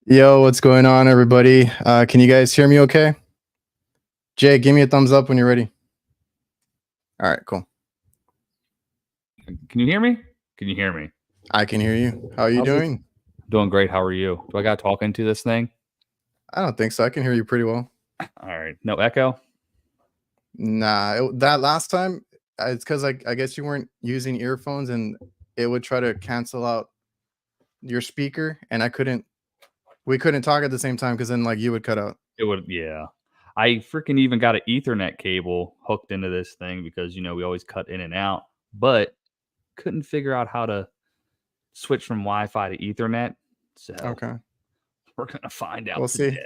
Yo, what's going on, everybody? Can you guys hear me okay? Jay, give me a thumbs up when you're ready. All right, cool. Can you hear me? Can you hear me? I can hear you. How are you doing? Doing great. How are you? Do I got to talk into this thing? I don't think so. I can hear you pretty well. All right. No echo? Nah, that last time, it's because I guess you weren't using earphones and it would try to cancel out your speaker, and we couldn't talk at the same time because then like you would cut out. It would, yeah. I freaking even got an Ethernet cable hooked into this thing because, we always cut in and out, but couldn't figure out how to switch from Wi-Fi to Ethernet. So Okay. we're going to find out We'll today.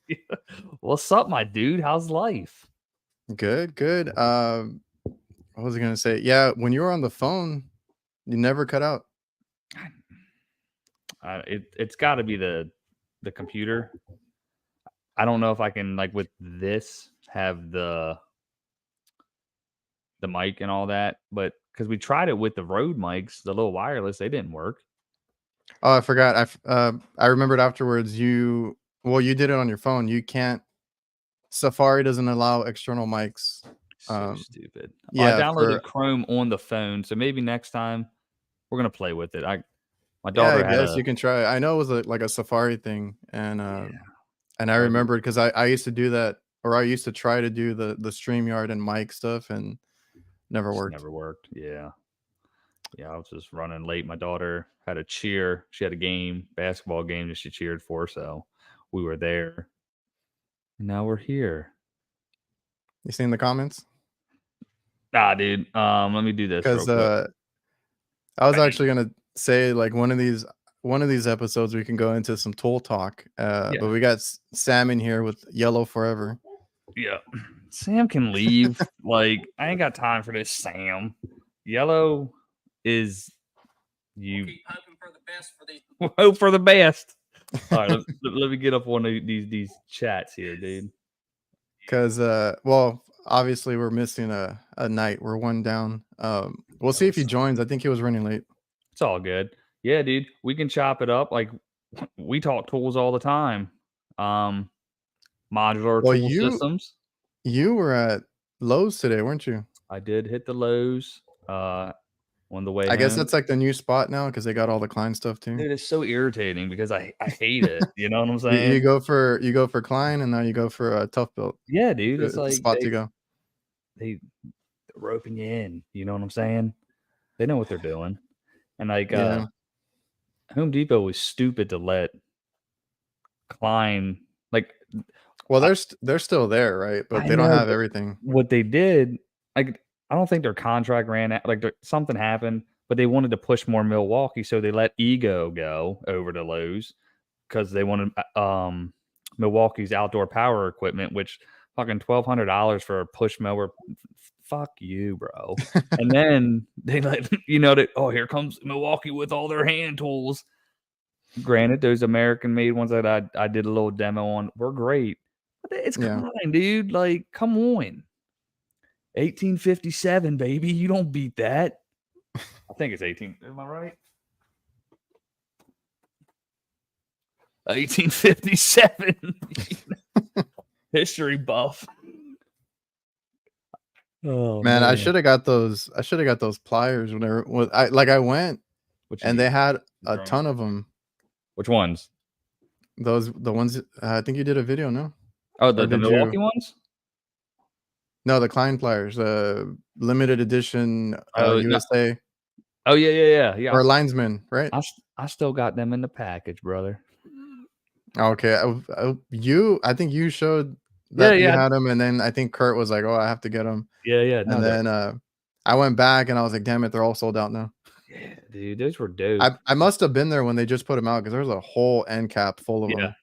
see. What's up, my dude? How's life? Good. What was I going to say? Yeah, when you were on the phone, you never cut out. It's got to be the computer. I don't know if I can, like, with this have the mic and all that, but because we tried it with the Rode mics, the little wireless, they didn't work. Oh, I forgot. I remembered afterwards. You did it on your phone. You can't. Safari doesn't allow external mics. So stupid. Yeah, I downloaded Chrome on the phone, so maybe next time we're gonna play with it. My daughter I guess you can try. I know it was like a Safari thing, and I remembered because I used to do that, or I used to try to do the StreamYard and mic stuff, and never worked. Never worked. Yeah. I was just running late. My daughter had a cheer. She had a basketball game that she cheered for, so we were there. And now we're here. You seen the comments? Nah, dude. Let me do this real quick. I was actually gonna say, like, one of these episodes we can go into some tool talk. But we got Sam in here with Yellow Forever. Yeah. Sam can leave. Like, I ain't got time for this, Sam. Yellow is you. Keep hoping for the best for these. Hope for the best. All right, let me get up one of these chats here, dude. Because obviously we're missing a night. We're one down. We'll see Oh, if he joins. I think he was running late. it's all good. Yeah, dude, we can chop it up. Like we talk tools all the time. Um, modular Well, tool systems. you were at Lowe's today, weren't you? I did hit the Lowe's on the way I guess home. that's like the new spot now because they got all the Klein stuff too. Dude, it's so irritating because I hate it. You know what I'm You saying? go for Klein and now you go for a Tough Built. Yeah, dude. It's It's the like spot to go. they're roping you in. You know what I'm saying? They know what they're doing. And like Yeah. Home Depot was stupid to let Klein like Well, I, they're still there, right? But I they don't know, have but everything. what they did, like I don't think their contract ran out. Like something happened, but they wanted to push more Milwaukee, so they let Ego go over to Lowe's because they wanted Milwaukee's outdoor power equipment, which fucking $1,200 for a push mower. Fuck you, bro. And then they let that. Oh, here comes Milwaukee with all their hand tools. Granted, those American made ones that I did a little demo on were great, but it's Yeah. Klein, dude. Like, come on. 1857, baby. You don't beat that. I think it's 18. Am I right? 1857. History buff. Oh Man, I man. should have got those. I should have got those pliers whenever. I went What you and get? they had a Drone? ton of them. Which ones? The ones I think you did a video, no? Oh, Or the did Milwaukee you? ones? No, the Klein pliers, limited edition Oh, no. USA Oh yeah. or linesman, right? I still got them in the package, brother. Okay, I think you showed Yeah, that you yeah, had them, and then I think Kurt was like, "Oh, I have to get them," yeah. No, and then I went back and I was like, "Damn it, they're all sold out now." yeah, dude, those were dope. I must have been there when they just put them out because there's a whole end cap full of Yeah, them.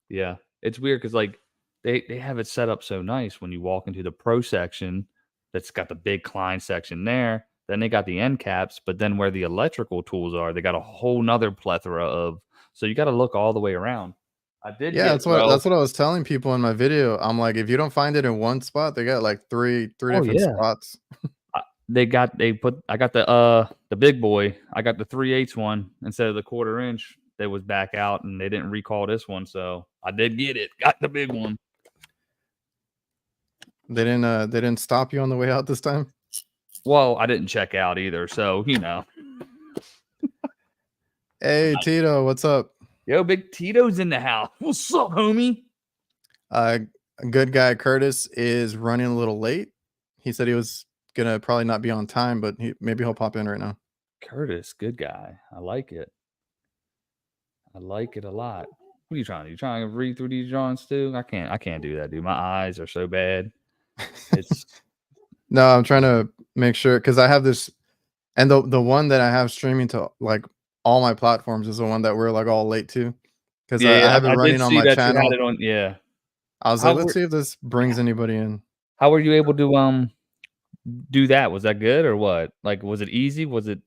yeah. It's weird because like they have it set up so nice when you walk into the pro section that's got the big Klein section there. Then they got the end caps, but then where the electrical tools are, they got a whole nother plethora of. So you got to look all the way around. I did Yeah, get bro. that's what I was telling people in my video. I'm like, if you don't find it in one spot, they got like three Oh different yeah, spots. I got the big boy. I got the 3/8 one instead of the 1/4 inch that was back out, and they didn't recall this one, so I did get it. Got the big one. They didn't stop you on the way out this time. Well, I didn't check out either, so Hey Tito, what's up? Yo, Big Tito's in the house. What's up, homie? Uh, good guy Curtis is running a little late. He said he was gonna probably not be on time, but maybe he'll pop in right now. Curtis, good guy. I like it. I like it a lot. What are you trying to do? You trying to read through these drawings too? I can't do that, dude. My eyes are so bad. It's No, I'm trying to make sure because I have this, and the one that I have streaming to like all my platforms is the one that we're like all late to because yeah, I have it I did running on see my that you had channel. it on. Yeah. I was like, How let's were see if this brings anybody in. how were you able to do that? Was that good or what? Like, was it easy? Was it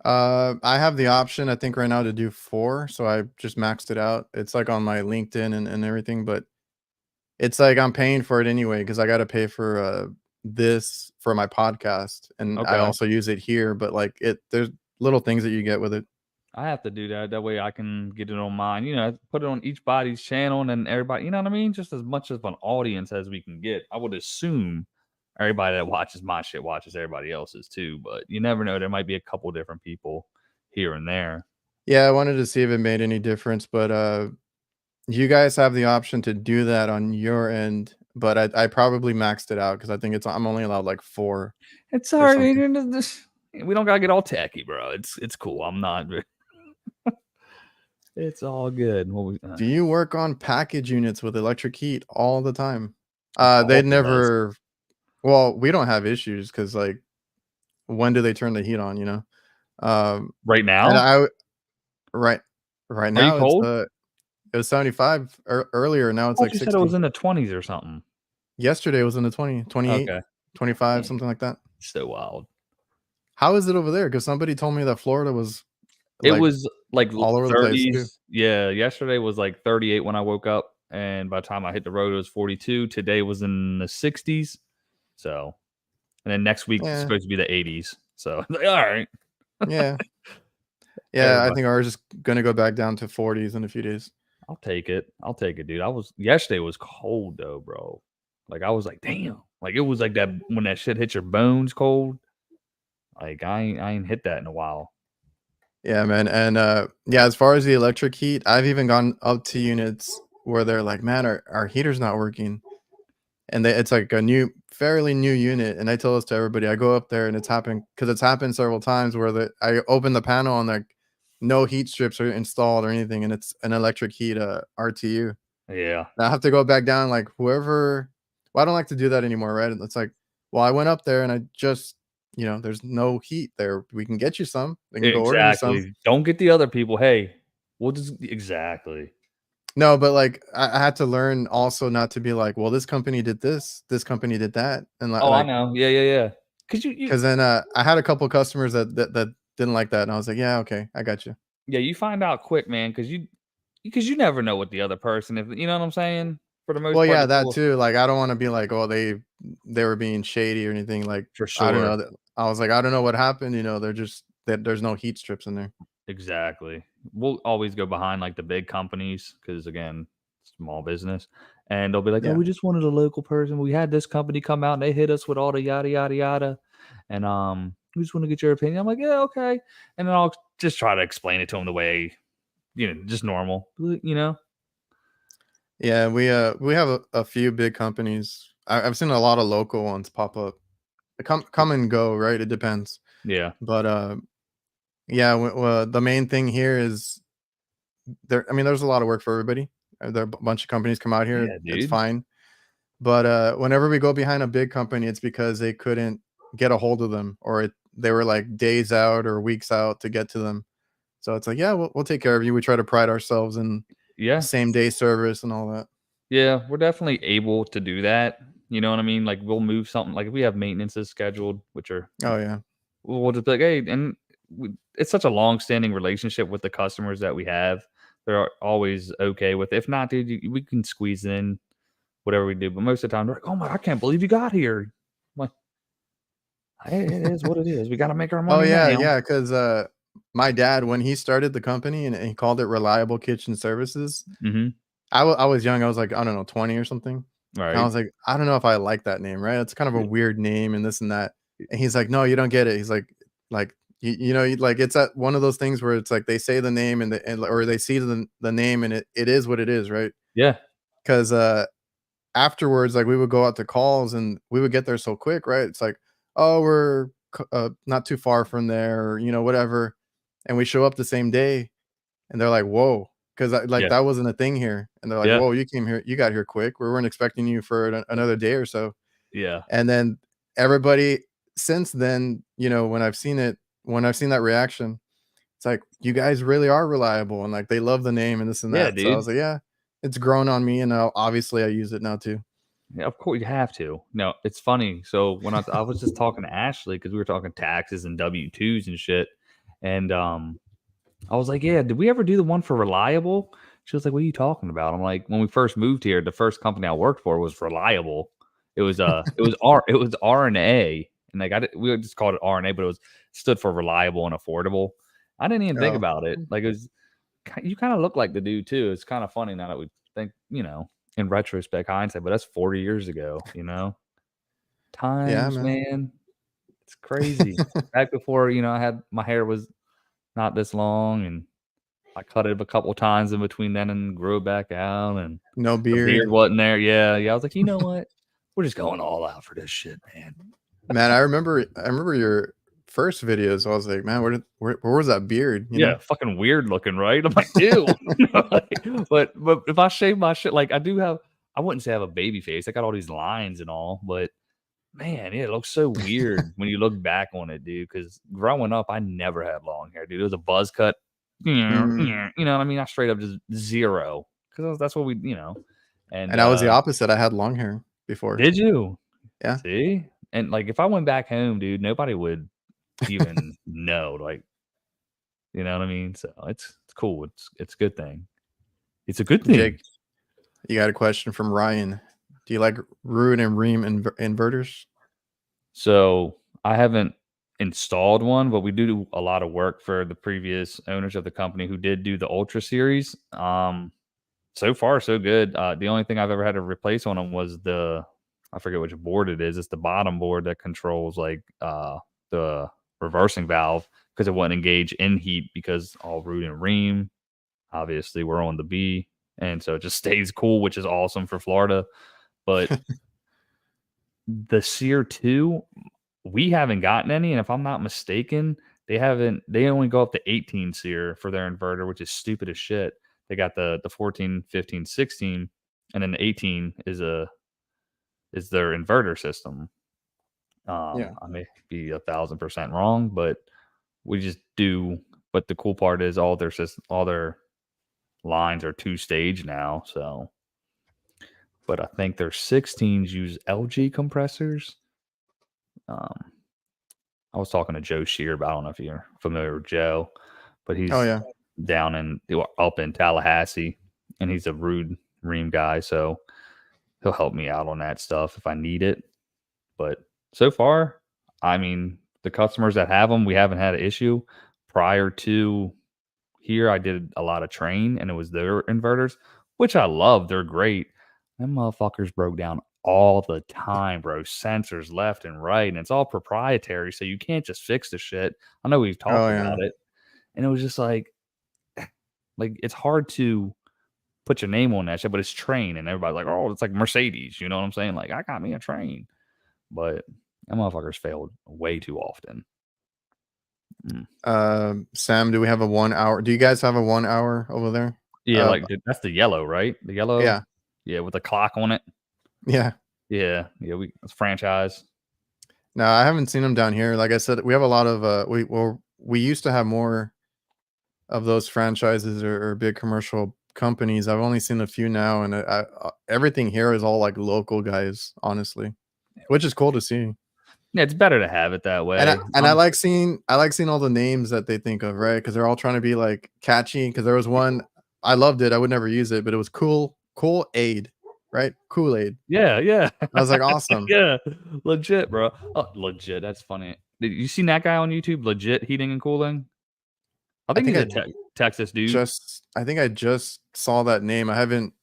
I have the option, I think right now to do 4, so I just maxed it out. It's like on my LinkedIn and everything, but it's like I'm paying for it anyway because I got to pay for this for my podcast, and I okay? also use it here. But like there's little things that you get with it. I have to do that. That way I can get it on mine. Put it on each body's channel and then everybody, you know what I mean? Just as much of an audience as we can get. I would assume everybody that watches my shit watches everybody else's too, but you never know. There might be a couple different people here and there. Yeah, I wanted to see if it made any difference, but you guys have the option to do that on your end. But I probably maxed it out because I think I'm only allowed like 4 It's or all right. something. We don't gotta get all tacky, bro. It's cool. I'm not. It's all good. Do you work on package units with electric heat all the time? They Dalton does never. Well, we don't have issues because like when do they turn the heat on? right And now. right right Are you now cold? it was 75 earlier. Now I it's thought like you said it was 60. in the 20s or something. Yesterday was in the 20, 28, Okay. 25, Man, something like that. so wild. How is it over there? Because somebody told me that Florida was It like was like all over the place too. 30s. Yeah, yesterday was like 38 when I woke up. and by the time I hit the road, it was 42. Today was in the 60s. So, and then next week it's Yeah, supposed to be the 80s. So, like, all right, yeah, yeah. I everybody, think ours is gonna go back down to 40s in a few days. I'll take it. I'll take it, dude. Yesterday was cold though, bro. Like I was like, damn. Like it was like that when that shit hits your bones cold. Like I ain't hit that in a while. Yeah, man. And yeah, as far as the electric heat, I've even gone up to units where they're like, man, our heater's not working. And it's like a fairly new unit. And I tell this to everybody. I go up there and it's happened because it's happened several times where I open the panel and like no heat strips are installed or anything. And it's an electric heat RTU. Yeah. And I have to go back down, like whoever, well, I don't like to do that anymore, right? It's like, well, I went up there and I just, there's no heat there. We can get you some. They can go order you some. Exactly. Don't get the other people. Hey, we'll just exactly. No, but like I had to learn also not to be like, well, this company did this company did that, and Oh, I like know. Yeah, yeah, yeah. Cause you because then I had a couple customers that didn't like that, and I was like, yeah, okay, I got you. yeah, you find out quick, man, because you never know what the other person, if you know what I'm saying. For the most Well, part, yeah, the that people too. Like I don't want to be like, oh, they were being shady or anything. Like for I don't sure. know. I was like, I don't know what happened. They're just that there's no heat strips in there. Exactly. We'll always go behind like the big companies because again, small business, and they'll be like, "Oh, Yeah, we just wanted a local person. We had this company come out and they hit us with all the yada yada yada, and we just want to get your opinion." I'm like, "Yeah, okay," and then I'll just try to explain it to them the way just normal, you know. yeah. We have a few big companies. I've seen a lot of local ones pop up. They come and go, right? It depends. Yeah, But yeah, the main thing here is there. I mean, there's a lot of work for everybody. There are a bunch of companies come out here. yeah, It's dude. fine. But whenever we go behind a big company, it's because they couldn't get a hold of them, or they were like days out or weeks out to get to them. So it's like, yeah, we'll take care of you. We try to pride ourselves in Yeah, same day service and all that. yeah, we're definitely able to do that. You know what I mean? Like we'll move something. Like if we have maintenances scheduled, which are Oh yeah, we'll just be like, hey, and it's such a long-standing relationship with the customers that we have. They're always okay with. If not, dude, we can squeeze in whatever we do. But most of the time, they're like, "Oh my, I can't believe you got here." I'm like, hey, it is what it is. We got to make our oh money yeah, now. yeah. Because my dad, when he started the company and he called it Reliable Kitchen Services, Hmm. I was young. I was like, I don't know, 20 or something. And I Right? was like, I don't know if I like that name, right? It's kind of a Yeah. weird name and this and that. And he's like, no, you don't get it. He's like like it's at one of those things where it's like they say the name or they see the name and it is what it is, right? Yeah. Because afterwards, like we would go out to calls and we would get there so quick, right? It's like, oh, we're not too far from there, or whatever, and we show up the same day, and they're like, whoa, because like Yeah. that wasn't a thing here, and they're like, Yeah. whoa, you got here quick. We weren't expecting you for another day or so, Yeah. and then everybody since then, when I've seen that reaction, it's like you guys really are reliable, and like they love the name and this and Yeah, that. So I was dude. like, yeah, it's grown on me, and obviously I use it now too. Yeah, of course you have to. No, it's funny. So when I was just talking to Ashley because we were talking taxes and W-2s and shit, and I was like, "Yeah, did we ever do the one for Reliable?" She was like, "What are you talking about?" I'm like, "When we first moved here, the first company I worked for was Reliable. It was R&A, and like we just called it R&A, but it was stood for reliable and affordable. I didn't even think Oh. about it. Like it was, you kind of look like the dude too. It's kind of funny now that we think, in retrospect, hindsight, but that's 40 years ago. Yeah, Times, man. man, it's crazy. Back before I had my hair was not this long and I cut it a couple times in between then and grew it back out, and No the beard beard. wasn't there. Yeah, yeah. I was like, you know what? We're just going all out for this shit, man. Man, I remember your first videos. I was like, man, where was that beard? Yeah, fucking weird looking, right? I'm like, ew. But if I shave my shit, like I wouldn't say I have a baby face. I got all these lines and all, but man, yeah, it looks so weird when you look back on it, dude. Because growing up, I never had long hair, dude. It was a buzz cut. Mm. You know what I mean? I straight up just zero because that's what And And I was the opposite. I had long hair before. did you Yeah. see? And like, if I went back home, dude, nobody would even know. Like, you know what I mean? So it's cool. It's a good thing. It's a good Jake, thing. You got a question from Ryan. Do you like root and ream inverters? So I haven't installed one, but we do a lot of work for the previous owners of the company who did do the Ultra series. So far so good. The only thing I've ever had to replace on them was I forget which board it is. It's the bottom board that controls like the reversing valve because it wouldn't engage in heat because all root and ream. Obviously, we're on the B, and so it just stays cool, which is awesome for Florida. But the Sear 2, we haven't gotten any, and if I'm not mistaken, they only go up to 18 SEER for their inverter, which is stupid as shit. They got the 14, 15, 16, and then the 18 is their inverter system. Yeah. I may be 1,000% wrong, but we just do. But the cool part is all their lines are 2-stage now. So, but I think their 16s use LG compressors. I was talking to Joe Shear, but I don't know if you're familiar with Joe, but Oh he's yeah. up in Tallahassee, and he's a rude ream guy, so he'll help me out on that stuff if I need it. But so far, I mean, the customers that have them, we haven't had an issue. Prior to here, I did a lot of train, and it was their inverters, which I love. They're great. Them motherfuckers broke down all the time, bro. Sensors left and right, and it's all proprietary, so you can't just fix the shit. I know we've Oh talked yeah. about it, and it was just like it's hard to put your name on that shit, but it's train, and everybody's like, oh, it's like Mercedes. You know what I'm saying? Like, I got me a train, but them motherfuckers failed way too often. Sam, do we have a 1 hour? Do you guys have a 1 hour over there? Yeah, like that's the yellow, right? The yellow, Yeah. yeah, with the clock on it. Yeah. Yeah, it's franchise. No, I haven't seen them down here. Like I said, we have a lot of we used to have more of those franchises or big commercial companies. I've only seen a few now, and everything here is all like local guys, honestly, which is cool to see. Yeah, it's better to have it that And way. I like seeing all the names that they think of, right? Because they're all trying to be like catchy. Because there was one I loved it. I would never use it, but it was cool aid, right? Kool-Aid. Yeah. I was like, awesome. Yeah, legit, bro. Oh, legit. That's funny. Did you seen that guy on YouTube? Legit heating and cooling. I I think think he's a Texas dude. I think I just saw that name. I haven't,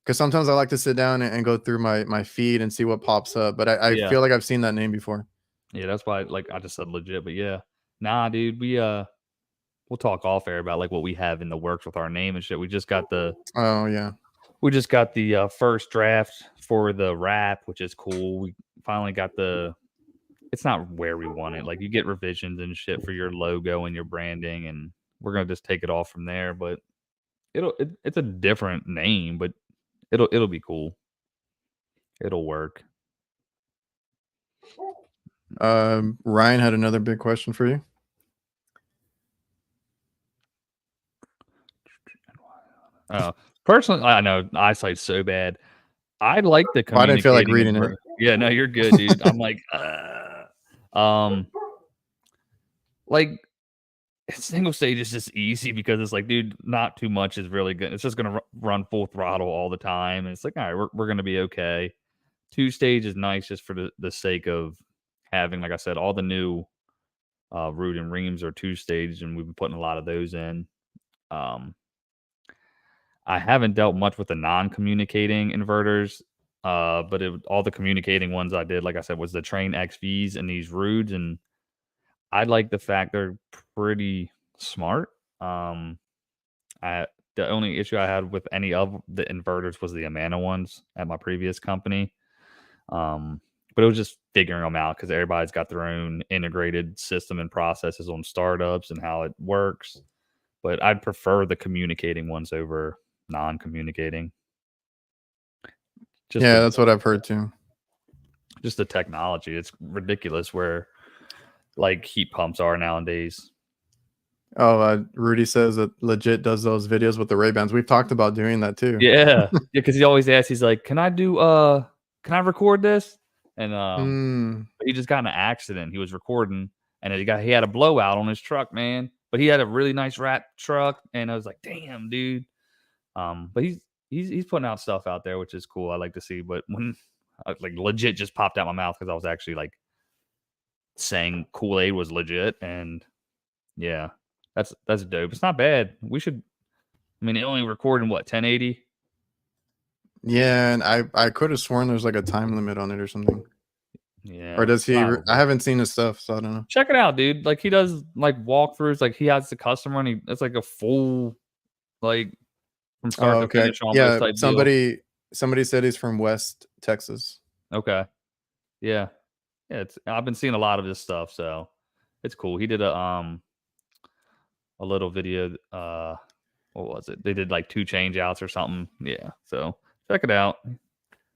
because sometimes I like to sit down and go through my feed and see what pops up. But I Yeah, feel like I've seen that name before. yeah. That's why, like, I just said legit, but yeah, nah, dude. We'll talk off air about like what we have in the works with our name and shit. Oh yeah. We just got the first draft for the wrap, which is cool. We finally got it's not where we want it. Like you get revisions and shit for your logo and your branding, and we're gonna just take it off from there. But it's a different name, but it'll be cool. It'll work. Ryan had another big question for you. Personally, I know eyesight's so bad. I like the Well, I didn't feel like communicating reading and it. yeah, no, you're good, dude. I'm like single stage is just easy because it's like, dude, not too much is really good. It's just gonna run full throttle all the time, and it's like, all right, we're gonna be okay. 2-stage is nice just for the sake of having, like I said, all the new root and reams are 2-stage, and we've been putting a lot of those in. Um, I haven't dealt much with the non-communicating inverters, but all the communicating ones I did, like I said, was the Train XVs and these Roods, and I like the fact they're pretty smart. The only issue I had with any of the inverters was the Amana ones at my previous company. But it was just figuring them out because everybody's got their own integrated system and processes on startups and how it works. But I'd prefer the communicating ones over non-communicating. Yeah, that's what I've heard too. Just the technology. It's ridiculous where like heat pumps are nowadays. Oh, Rudy says that legit does those videos with the Ray-Bans. We've talked about doing that too. Yeah. Because he always asks, he's like, can I record this? And he just got in an accident. He was recording and he had a blowout on his truck, man. But he had a really nice wrap truck, and I was like, damn, dude. But he's putting out stuff out there, which is cool. I like to see. But when like legit just popped out my mouth because I was actually like saying Kool-Aid was legit, and yeah, that's dope. It's not bad. We should. I mean, it only recording what 1080. Yeah, and I could have sworn there's like a time limit on it or something. Yeah, Or does he? probably. I haven't seen his stuff, so I don't know. Check it out, dude. Like he does like walkthroughs. Like he has the customer, and it's like a full like from Oh, start to okay. finish almost Yeah, type deal. somebody said he's from West Texas. Okay, yeah, yeah. I've been seeing a lot of this stuff, so it's cool. He did a little video. What was it? They did like 2 change outs or something. Yeah, so check it out.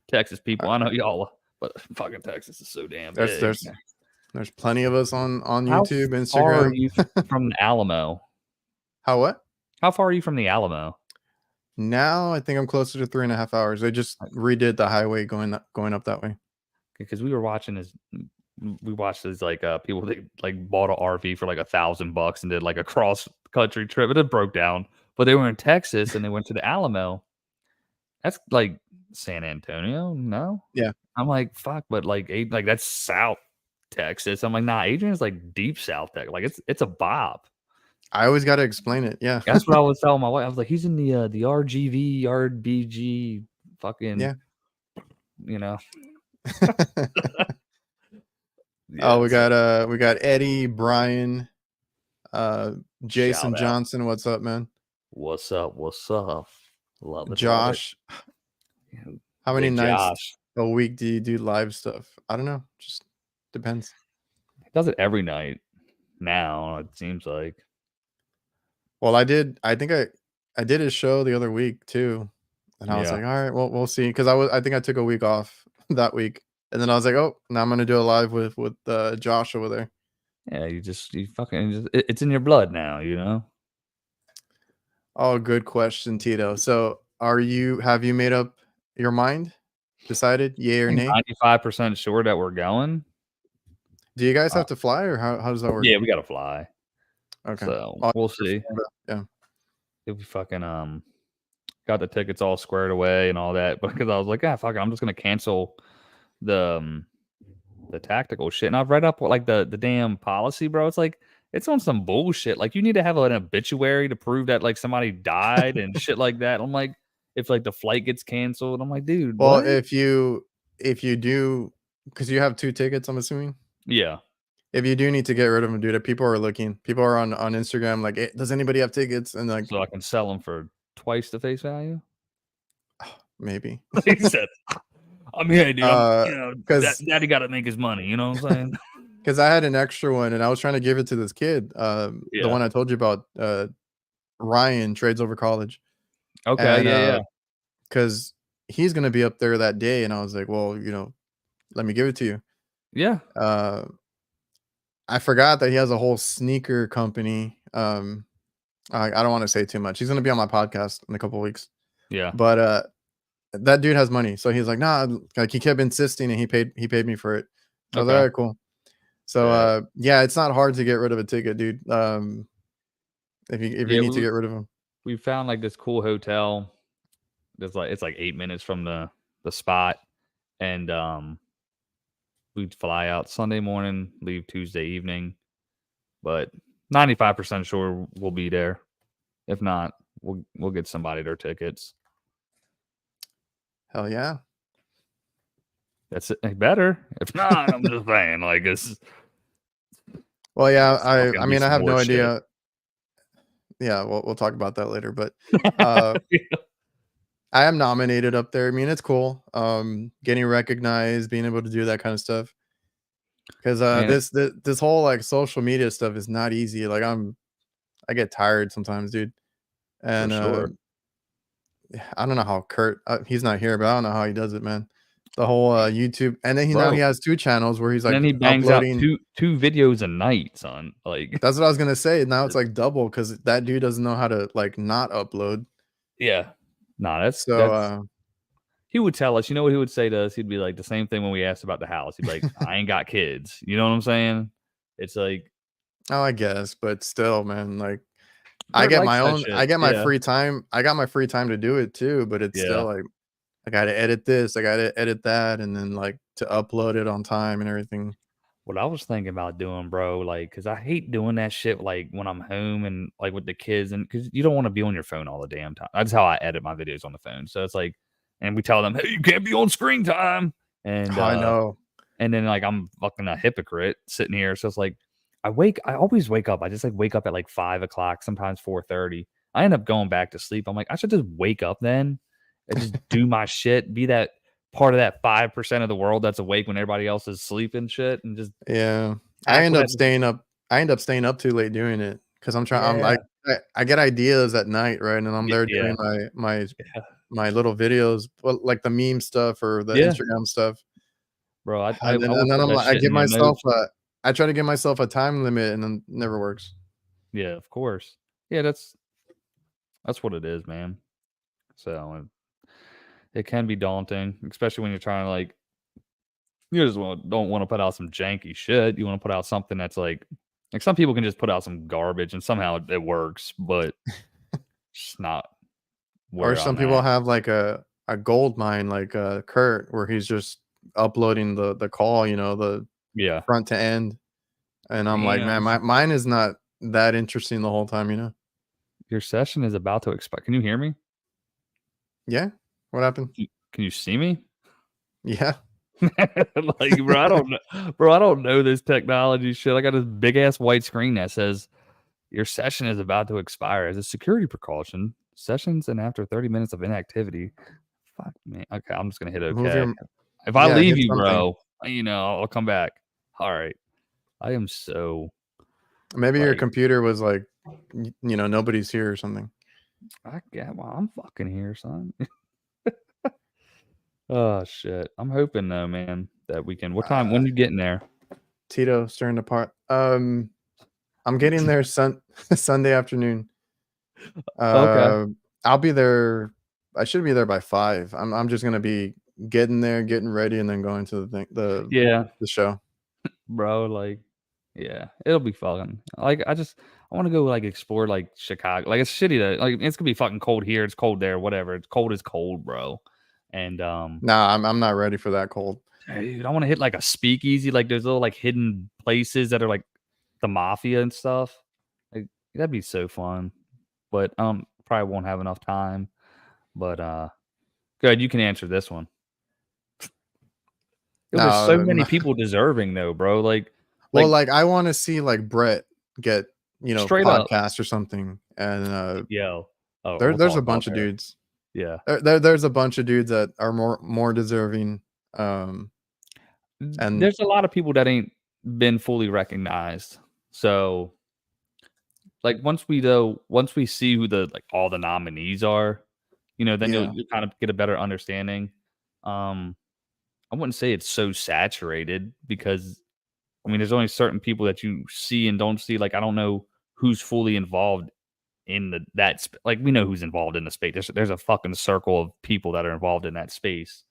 Texas people, I know y'all, but fucking Texas is so damn There's big. there's plenty of us on How YouTube, far are Instagram. you from the Alamo? How what? How far are you from the Alamo? Now I think I'm closer to 3.5 hours. They just redid the highway going up that way. Because we watched this like people that like bought an RV for like $1,000 and did like a cross country trip, and it broke down. But they were in Texas and they went to the Alamo. That's like San Antonio, no? Yeah. I'm like, fuck, but like that's South Texas. I'm like, nah, Adrian's like deep South Texas. Like it's a bop. I always got to explain it. Yeah. That's what I was telling my wife. I was like, he's in the RGV, RBG, fucking, Yeah. you know. Oh, we got Eddie, Brian, Jason Johnson. What's up, man? What's up? What's up? Love it. Josh. Love it. How many Big nights Josh. a week do you do live stuff? I don't know. Just depends. He does it every night now, it seems like. Well, I think I did his show the other week too. And I was Yeah. like, all right, well, we'll see. Because I think I took a week off that week. And then I was like, oh, now I'm gonna do a live with Josh over there. Yeah, it's in your blood now, you know? Oh, good question, Tito. So have you made up your mind? Decided, yay or nay? 95% sure that we're going. Do you guys have to fly, or how does that work? Yeah, we gotta fly. Okay. So Oh, we'll see. Yeah. If we fucking got the tickets all squared away and all that, because I was like, fuck it, I'm just gonna cancel the tactical shit. And I've read up like the damn policy, bro. It's like it's on some bullshit. Like you need to have an obituary to prove that like somebody died and shit like that. I'm like, if like the flight gets canceled, I'm like, dude. Well, what? if you do, because you have 2 tickets, I'm assuming. Yeah. If you do need to get rid of them, dude, people are looking. People are on Instagram like, does anybody have tickets? And like, So I can sell them for twice the face value. maybe. He said, I'm here, dude. Because daddy got to make his money. You know what I'm saying? Because I had an extra one and I was trying to give it to this kid, the one I told you about, Ryan, Trades Over College. Okay, yeah. Because he's gonna be up there that day, and I was like, well, let me give it to you. Yeah. I forgot that he has a whole sneaker company. I don't want to say too much. He's gonna be on my podcast in a couple weeks. Yeah. But that dude has money, so he's like, nah. Like he kept insisting, and he paid me for it. I was like, all right, cool. So yeah, it's not hard to get rid of a ticket, dude. If you need to get rid of them. We found like this cool hotel. It's like 8 minutes from the spot, and we'd fly out Sunday morning, leave Tuesday evening, but 95% sure we'll be there. If not, we'll get somebody their tickets. Hell yeah. That's it. Better. If not, I'm just saying, like it's. Well, yeah, I mean, I have no idea. Yeah, we'll talk about that later, but I am nominated up there. I mean, it's cool. Getting recognized, being able to do that kind of stuff. Because this whole like social media stuff is not easy. Like I get tired sometimes, dude. And for sure. I don't know how Kurt, he's not here, but I don't know how he does it, man. The whole YouTube, and then now he has 2 channels where he's like, and then he bangs uploading out two videos a night, son. Like that's what I was gonna say. Now it's like double because that dude doesn't know how to like not upload. Yeah, that's he would tell us. You know what he would say to us? He'd be like the same thing when we asked about the house. He'd be like, I ain't got kids. You know what I'm saying? It's like, oh, I guess, but still, man, like I Kurt get likes my that own. shit. I get my Yeah. free time. I got my free time to do it too, but it's still Yeah. like I gotta edit this. I gotta edit that, and then like to upload it on time and everything. What I was thinking about doing, bro, like, cause I hate doing that shit, like, when I'm home and, like, with the kids and cause you don't wanna be on your phone all the damn time. That's how I edit my videos on the phone. So it's like and we tell them, "Hey, you can't be on screen time." And, Oh, I know. and then, like, I'm fucking a hypocrite sitting here. So it's like, I always wake up. I just, like, wake up at, like, 5 o'clock, sometimes 4:30. I end up going back to sleep. I'm like, I should just wake up then and just do my shit, be that part of that 5% of the world that's awake when everybody else is sleeping shit and just Yeah, I act end like up staying up. I end up staying up too late doing it because I'm trying. I'm yeah, like, I get ideas at night, right? And I'm there yeah, doing my yeah, my little videos, well, like the meme stuff or the yeah, Instagram stuff, bro. and I then would and then put I'm that like, I shit give in your myself notes. a. I try to give myself a time limit, and then it never works. Yeah, of course. Yeah, that's what it is, man. So it can be daunting, especially when you're trying to like you just don't want to put out some janky shit. You want to put out something that's like some people can just put out some garbage and somehow it works, but it's not Or where some I'm people at. have like a gold mine, like Kurt, where he's just uploading the call, the Yeah. front to end, and I'm like, man, Damn. mine is not that interesting the whole time. Your session is about to expire. Can you hear me? Yeah, what happened? Can you see me? Yeah. Like, bro, I don't know. Bro, I don't know this technology shit. I got this big ass white screen that says your session is about to expire. As a security precaution, sessions and after 30 minutes of inactivity. Fuck me. Okay, I'm just gonna hit Move okay. your If I Yeah, leave hit you, something. bro, I'll come back. All right. I am so Maybe your like computer was like, nobody's here or something. I get well, I'm fucking here, son. Oh shit. I'm hoping though, man, that we can what time Uh, when you getting there? Tito stirring the pot. I'm getting there Sunday afternoon. Okay. Uh, I'll be there. I should be there by 5. I'm just gonna be getting there, getting ready, and then going to the thing, Yeah. the show. Bro, like, yeah, it'll be fun. Like, I want to go like explore like Chicago. Like, it's shitty that like it's gonna be fucking cold here. It's cold there. Whatever. It's cold is cold, bro. And Nah, I'm not ready for that cold. dude, I want to hit like a speakeasy. Like, there's little like hidden places that are like the mafia and stuff. Like, that'd be so fun. But probably won't have enough time. But good, you can answer this one. Yo, there's so No, many people deserving though, bro. well, Like like I want to see like Brett get straight up, podcast or something, and yo. Oh, we'll there's talk a about bunch of there. dudes. Yeah. There's a bunch of dudes that are more deserving. Um, and There's a lot of people that ain't been fully recognized. So, like, once we see who the like all the nominees are, then yeah, you'll kind of get a better understanding. Um, I wouldn't say it's so saturated because I mean, there's only certain people that you see and don't see. Like, I don't know who's fully involved in like we know who's involved in the space. There's a fucking circle of people that are involved in that space,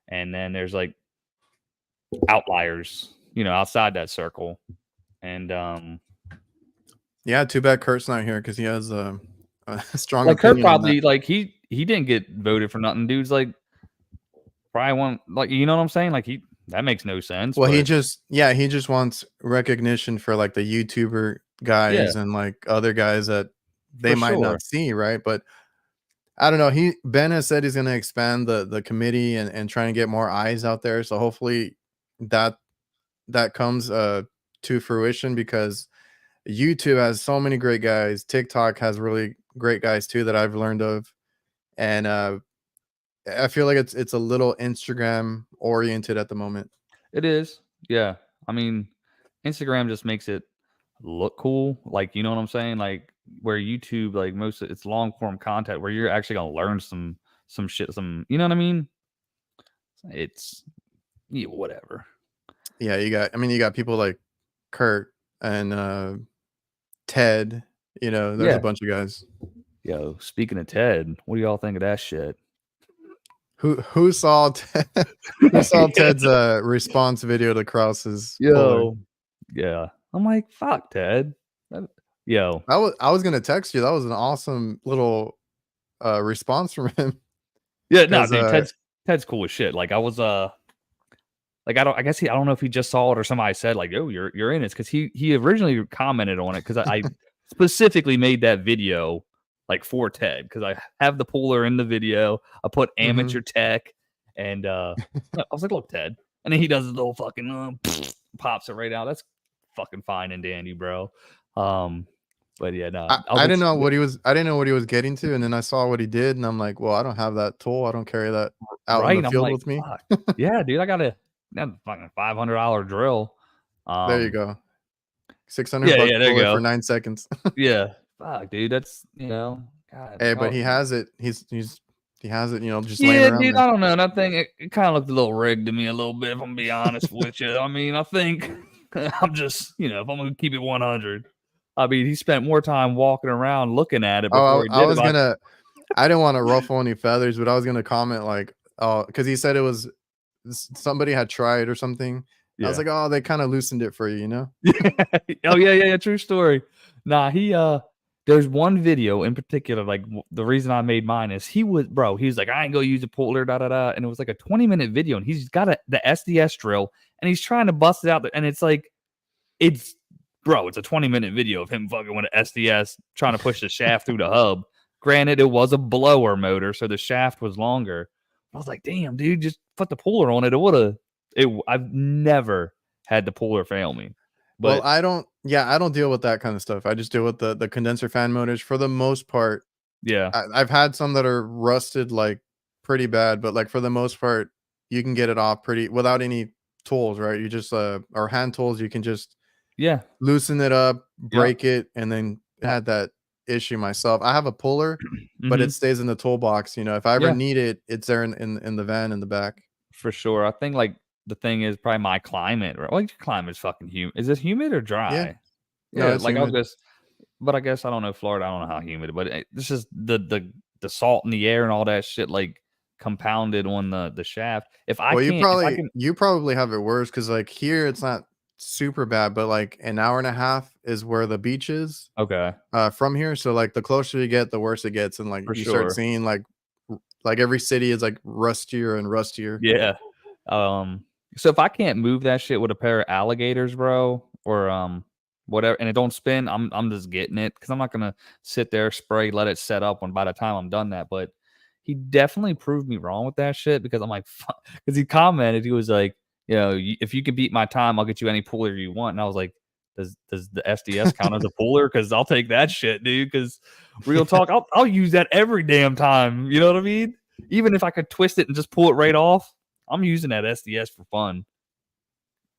and then there's like outliers, outside that circle. And yeah. Too bad Kurt's not here because he has a strong like Kurt opinion on that. probably like he didn't get voted for nothing. Dude's like probably want like you know what I'm saying? Like he that makes no sense, Well, but he just wants recognition for like the YouTuber yeah, guys and like other guys that they for might sure. not see, right? But I don't know. Ben has said he's going to expand the committee and try and get more eyes out there. So hopefully that that comes to fruition because YouTube has so many great guys. TikTok has really great guys too that I've learned of, and I feel like it's a little Instagram oriented at the moment. It is. Yeah. I mean, Instagram just makes it look cool. Like, you know what I'm saying? Like where YouTube, like it's long form content where you're actually gonna learn some shit, you know what I mean? It's yeah, whatever. Yeah, you got people like Kurt and Ted. There's a Yeah. bunch of guys. Yo, speaking of Ted, what do y'all think of that shit? Who saw who saw Ted's response video to Krause's poller? Yo. Yeah. I'm like, fuck Ted. Yo, I was gonna text you. That was an awesome little response from him. yeah, no, Because dude, Ted's cool as shit. Like I was like I guess I don't know if he just saw it or somebody said like, "Oh, you're in it," because he originally commented on it because I specifically made that video like for Ted because I have the puller in the video. I put amateur tech, and I was like, "Look, Ted," and then he does his little fucking pops it right out. That's fucking fine and dandy, bro. But yeah, no, I was I like, didn't know what he was. I didn't know what he was getting to, and then I saw what he did, and I'm like, well, I don't have that tool. I don't carry that out in right. the I'm field like, with me. fuck, yeah, dude, I got a fucking $500 drill. There you go. 600 Yeah, buck yeah, there you puller for go. 9 seconds. Yeah. Fuck, dude, that's God, Hey, but y'all. he has it. He has it. Just laying Yeah, around dude, there. I don't know. And I think it kind of looked a little rigged to me a little bit, if I'm gonna be honest with you. I mean, I think I'm just, if I'm gonna keep it 100, I mean, he spent more time walking around looking at it before Oh, he I did it. was gonna. I didn't want to ruffle any feathers, but I was gonna comment like, oh, because he said it was somebody had tried or something. I was Yeah. like, oh, they kind of loosened it for you. Oh yeah, true story. Nah, there's one video in particular, like the reason I made mine is he was like, I ain't gonna use a puller, da da da. And it was like a 20-minute video, and he's got the SDS drill and he's trying to bust it out there, and it's like it's it's a 20-minute video of him fucking with an SDS trying to push the shaft through the hub. Granted, it was a blower motor, so the shaft was longer. I was like, damn, dude, just put the puller on it. I've never had the puller fail me. Well, But I don't. Yeah, I don't deal with that kind of stuff. I just deal with the condenser fan motors for the most part. yeah, I've had some that are rusted like pretty bad, but like for the most part, you can get it off pretty without any tools, right? You just or hand tools, you can just yeah, loosen it up, yeah, break it, and then had that issue myself. I have a puller, but hmm it stays in the toolbox. If I ever yeah, need it, it's there in the van in the back. for sure. I think like the thing is probably my climate. Right? Well, your climate's fucking humid. Is it humid or Yeah, dry? no, Yeah, it's like I'll humid. just. But I guess I don't know Florida. I don't know how humid, but this is the salt in the air and all that shit like compounded on the shaft. Well, If I can, you probably have it worse because like here it's not super bad, but like an hour and a half is where the beach is okay, from here. So like the closer you get, the worse it gets, and like for you start sure. seeing like every city is like rustier and rustier. Yeah. Um, so if I can't move that shit with a pair of alligators, bro, or whatever, and it don't spin, I'm just getting it because I'm not gonna sit there, spray, let it set up when by the time I'm done that. But he definitely proved me wrong with that shit because I'm like, because he commented, he was like, if you can beat my time, I'll get you any puller you want. And I was like, does the SDS count as a puller? Because I'll take that shit, dude. Because real talk, I'll use that every damn time. You know what I mean? Even if I could twist it and just pull it right off, I'm using that SDS for fun.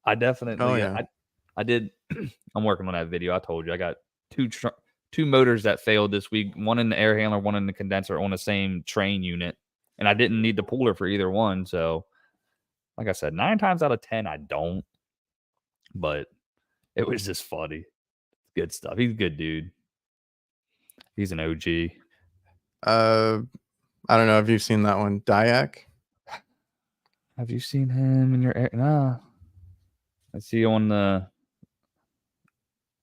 I Oh definitely, yeah. I did. I'm working on that video. I told you I got two motors that failed this week. One in the air handler, one in the condenser on the same train unit, and I didn't need the puller for either one. So, like I said, 9 times out of 10, I don't. But it was just funny. Good stuff. He's a good dude. He's an OG. Uh, I don't know if you've seen that one, Dyak. Have you seen him in your air? Nah. I see on the.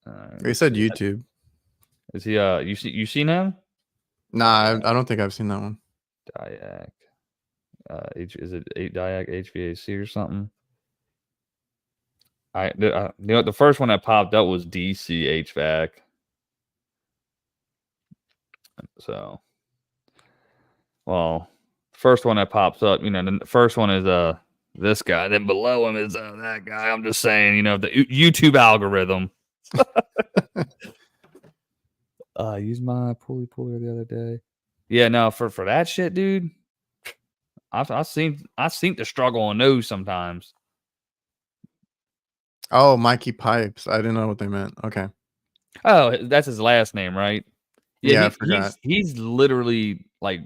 Let He me said see. YouTube. Is he? You seen him? Nah, I don't think I've seen that one. Diac. Is it 8 Diac HVAC or something? The first one that popped up was DC HVAC. So, well, first one that pops up, the first one is this guy. Then below him is that guy. I'm just saying, the YouTube algorithm. I used my pulley puller the other day. Yeah, no, for that shit, dude. I've seen the struggle on those sometimes. Oh, Mikey Pipes. I didn't know what they meant. Okay. Oh, that's his last name, right? Yeah, Yeah, I he forgot. he's literally like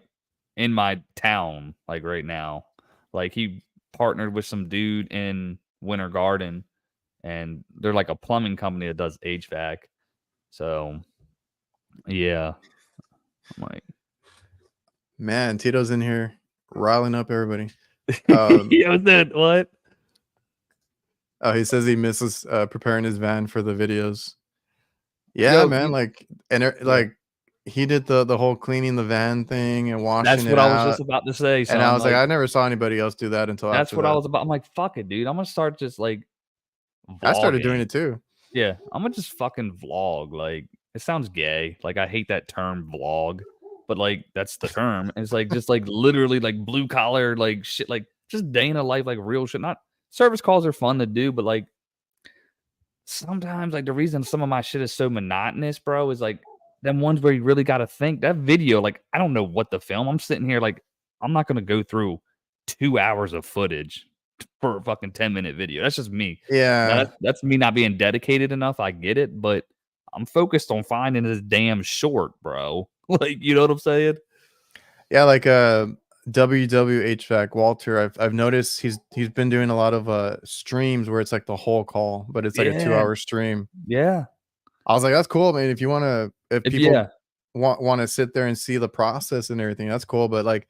in my town, like right now. Like he partnered with some dude in Winter Garden, and they're like a plumbing company that does HVAC. So yeah, I'm like, Man, Tito's in here riling up everybody. Um, yeah, was that what? oh, he says he misses preparing his van for the videos. Yeah, Yo, man, you like, and yeah. like, he did the whole cleaning the van thing and washing That's it what I was out, just about to say, and I son, was like, like, I never saw anybody else do that until that's after what I that. was about. I'm like, "Fuck it, dude, I'm gonna start just, like, I started doing vlogging." it too. Yeah, Imma just fucking vlog, like, it sounds gay, like, I hate that term vlog, but, like, that's the term, and it's, like, just, like, literally, like, blue collar, like, shit, like, just day in a life, like, real shit, not service calls are fun to do, but, like, sometimes, like, the reason some of my shit is so monotonous, bro, is, like, them ones where you really gotta think. That video, like, I don't know what to film. I'm sitting here, like, I'm not gonna go through 2 hours of footage for a fucking 10-minute video. That's just me. Now Yeah. that's me not being dedicated enough, I get it, but I'm focused on finding this damn short, bro. Like, you know what I'm saying? Yeah, like, WWHVAC Walter, I've noticed he's been doing a lot of, streams where it's, like, the whole call, but it's, like, a Yeah, two-hour stream. yeah. I was like, "That's cool, man, if If people yeah. wanna sit there and see the process and everything, that's cool," but, like,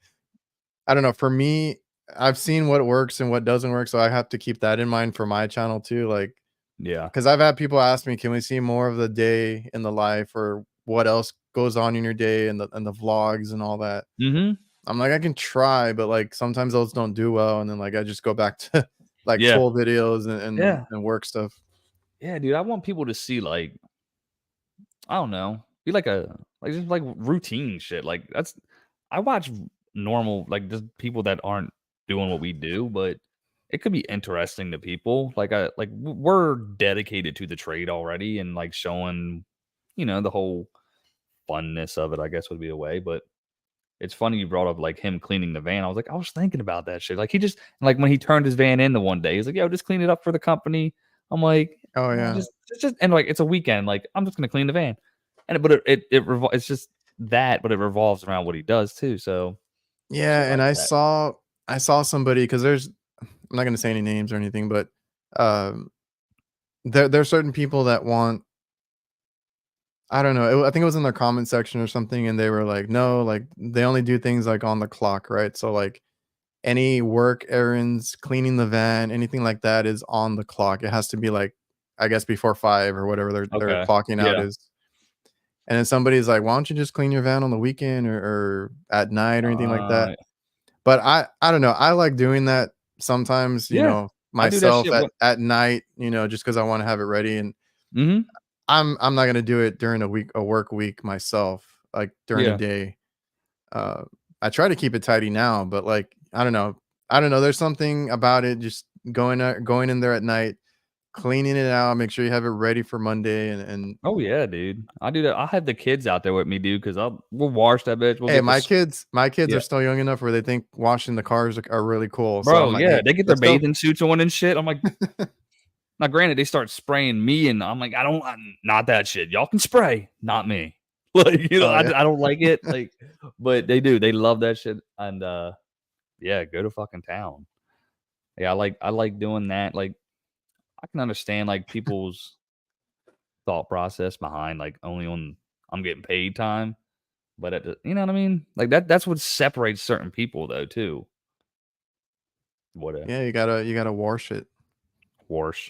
I don't know, for me, I've seen what works and what doesn't work, so I have to keep that in mind for my channel too, like, Yeah. because 'cause I've had people ask me, "Can we see more of the day in the life or what else goes on in your day and the vlogs and all that?" Mhm. I'm like, "I can try," but, like, sometimes those don't do well, and then, like, I just go back to, like, Yeah. full videos and Yeah. work stuff. Yeah, dude, I want people to see, like, I don't know. Be like a like just like routine shit. Like that's I watch normal like just people that aren't doing what we do, but it could be interesting to people. Like we're dedicated to the trade already and like showing, the whole funness of it, I guess would be a way. But it's funny you brought up like him cleaning the van. I was like, I was thinking about that shit. Like he just like when he turned his van in the one day, he's like, yo, just clean it up for the company. I'm like, Oh, "Nah, yeah. just and like it's a weekend. Like I'm just gonna clean the van, and but it's just that, but it revolves around what he does too. So shit Yeah, and like that. I saw somebody because I'm not gonna say any names or anything, but, um, there are certain people that want I don't know, I think it was in their comment section or something, and they were like, "No, like, they only do things, like, on the clock," right? So, like, any work errands, cleaning the van, anything like that is on the clock. It has to be, like, I guess before 5 or whatever their Okay. clocking out Yeah. is. And then somebody's like, "Why don't you just clean your van on the weekend or at night or anything like that?" Uh, But I don't know, I like doing that sometimes, yeah. I do that myself shit. What? at night, just because I wanna have it ready, and Hmm. I'm not gonna do it during a work week myself, like, during the Yeah. day. Uh, I try to keep it tidy now, but, like, I don't know, there's something about it just going in there at night, cleaning it out, make sure you have it ready for Monday, and Oh yeah, dude. I do that. I have the kids out there with me, dude, because we'll wash that bitch. We'll hey, get this. my kids Yeah. are still young enough where they think washing the cars are really cool, so I'm Bro, like, yeah, "Hey, they get their let's go." bathing suits on and shit. I'm like, now, granted, they start spraying me, and I'm like, not that shit. Y'all can spray, not me. Like, Oh, yeah. I don't like it. Like, but they do. They love that shit, and yeah, go to fucking town. Yeah, I like doing that. Like, I can understand like people's thought process behind like only on I'm getting paid time, but you know what I mean? Like that's what separates certain people though too. What a Yeah, you gotta wash it. worse.